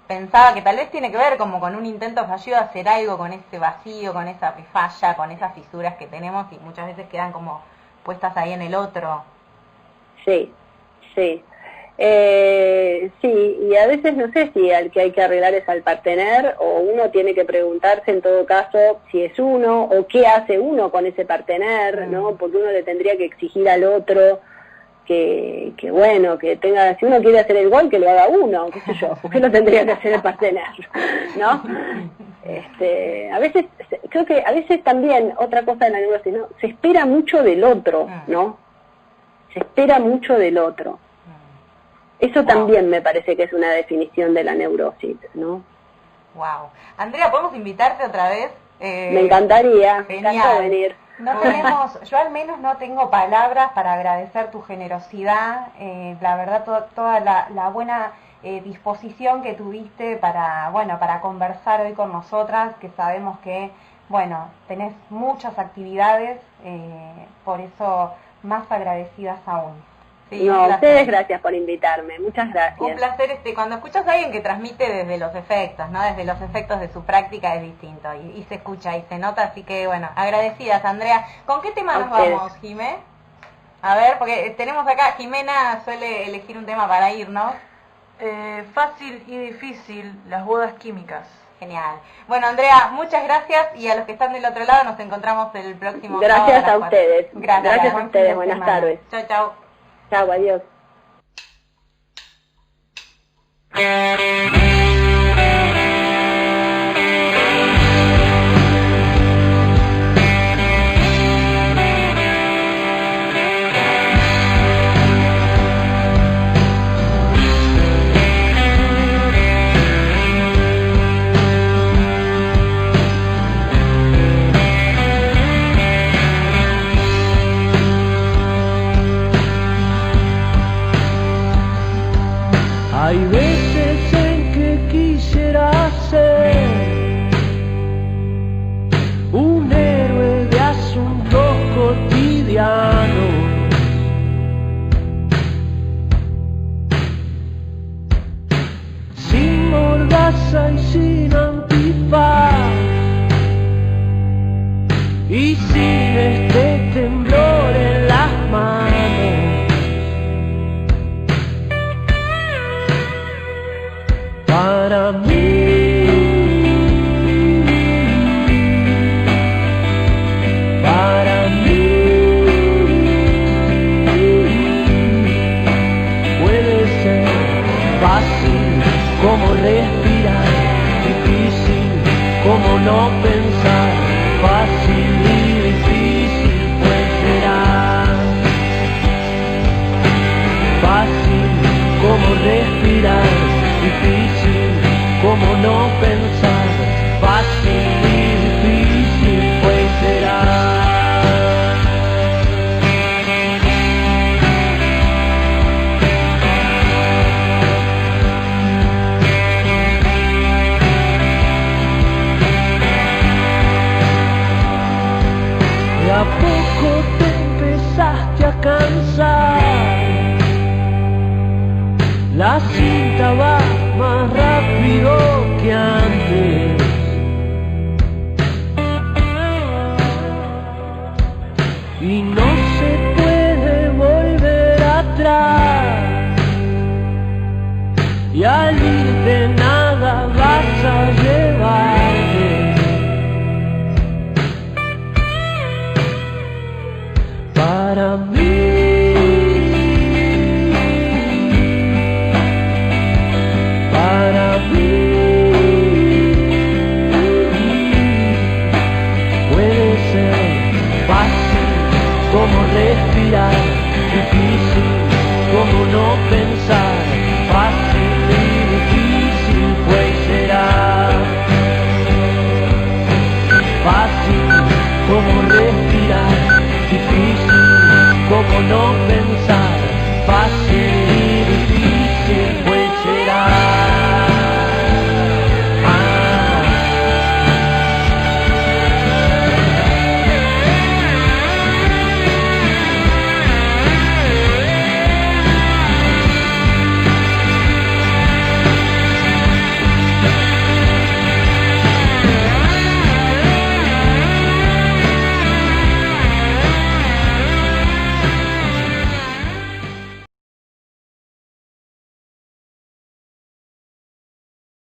Pensaba que tal vez tiene que ver como con un intento fallido de hacer algo con ese vacío, con esa falla, con esas fisuras que tenemos y muchas veces quedan como puestas ahí en el otro. Sí. Sí, y a veces no sé si al que hay que arreglar es al partener o uno tiene que preguntarse en todo caso si es uno o qué hace uno con ese partener, ¿no? Porque uno le tendría que exigir al otro que bueno, que tenga, si uno quiere hacer el gol, que lo haga uno, qué sé yo, ¿por qué lo tendría que hacer el partener? ¿No? A veces, creo que a veces también, otra cosa de la neurosis, ¿no? Se espera mucho del otro, ¿no? Se espera mucho del otro. Eso también me parece que es una definición de la neurosis, ¿no? Wow. Andrea, ¿podemos invitarte otra vez? Me encantaría, genial. Me encanta venir. Yo al menos no tengo palabras para agradecer tu generosidad, la verdad toda la buena disposición que tuviste para conversar hoy con nosotras, que sabemos que, tenés muchas actividades, por eso más agradecidas aún. Sí, no, ustedes gracias por invitarme, muchas gracias. Un placer, cuando escuchas a alguien que transmite desde los efectos, ¿no? Desde los efectos de su práctica es distinto y se escucha y se nota, así que agradecidas, Andrea. ¿Con qué tema nos vamos, Jimé? A ver, porque tenemos acá, Jimena suele elegir un tema para irnos. Fácil y difícil, las bodas químicas. Genial. Bueno, Andrea, muchas gracias y a los que están del otro lado nos encontramos el próximo sábado. Gracias a ustedes. Gracias a ustedes, buenas tardes. Chao, chao. Chao, adiós. Hay veces en que quisiera ser un héroe de asuntos cotidianos, sin mordaza y sin antifaz, y sin este temblor en las manos. Para mí tinta va más rápido que antes. Y no se puede volver atrás. Y al irte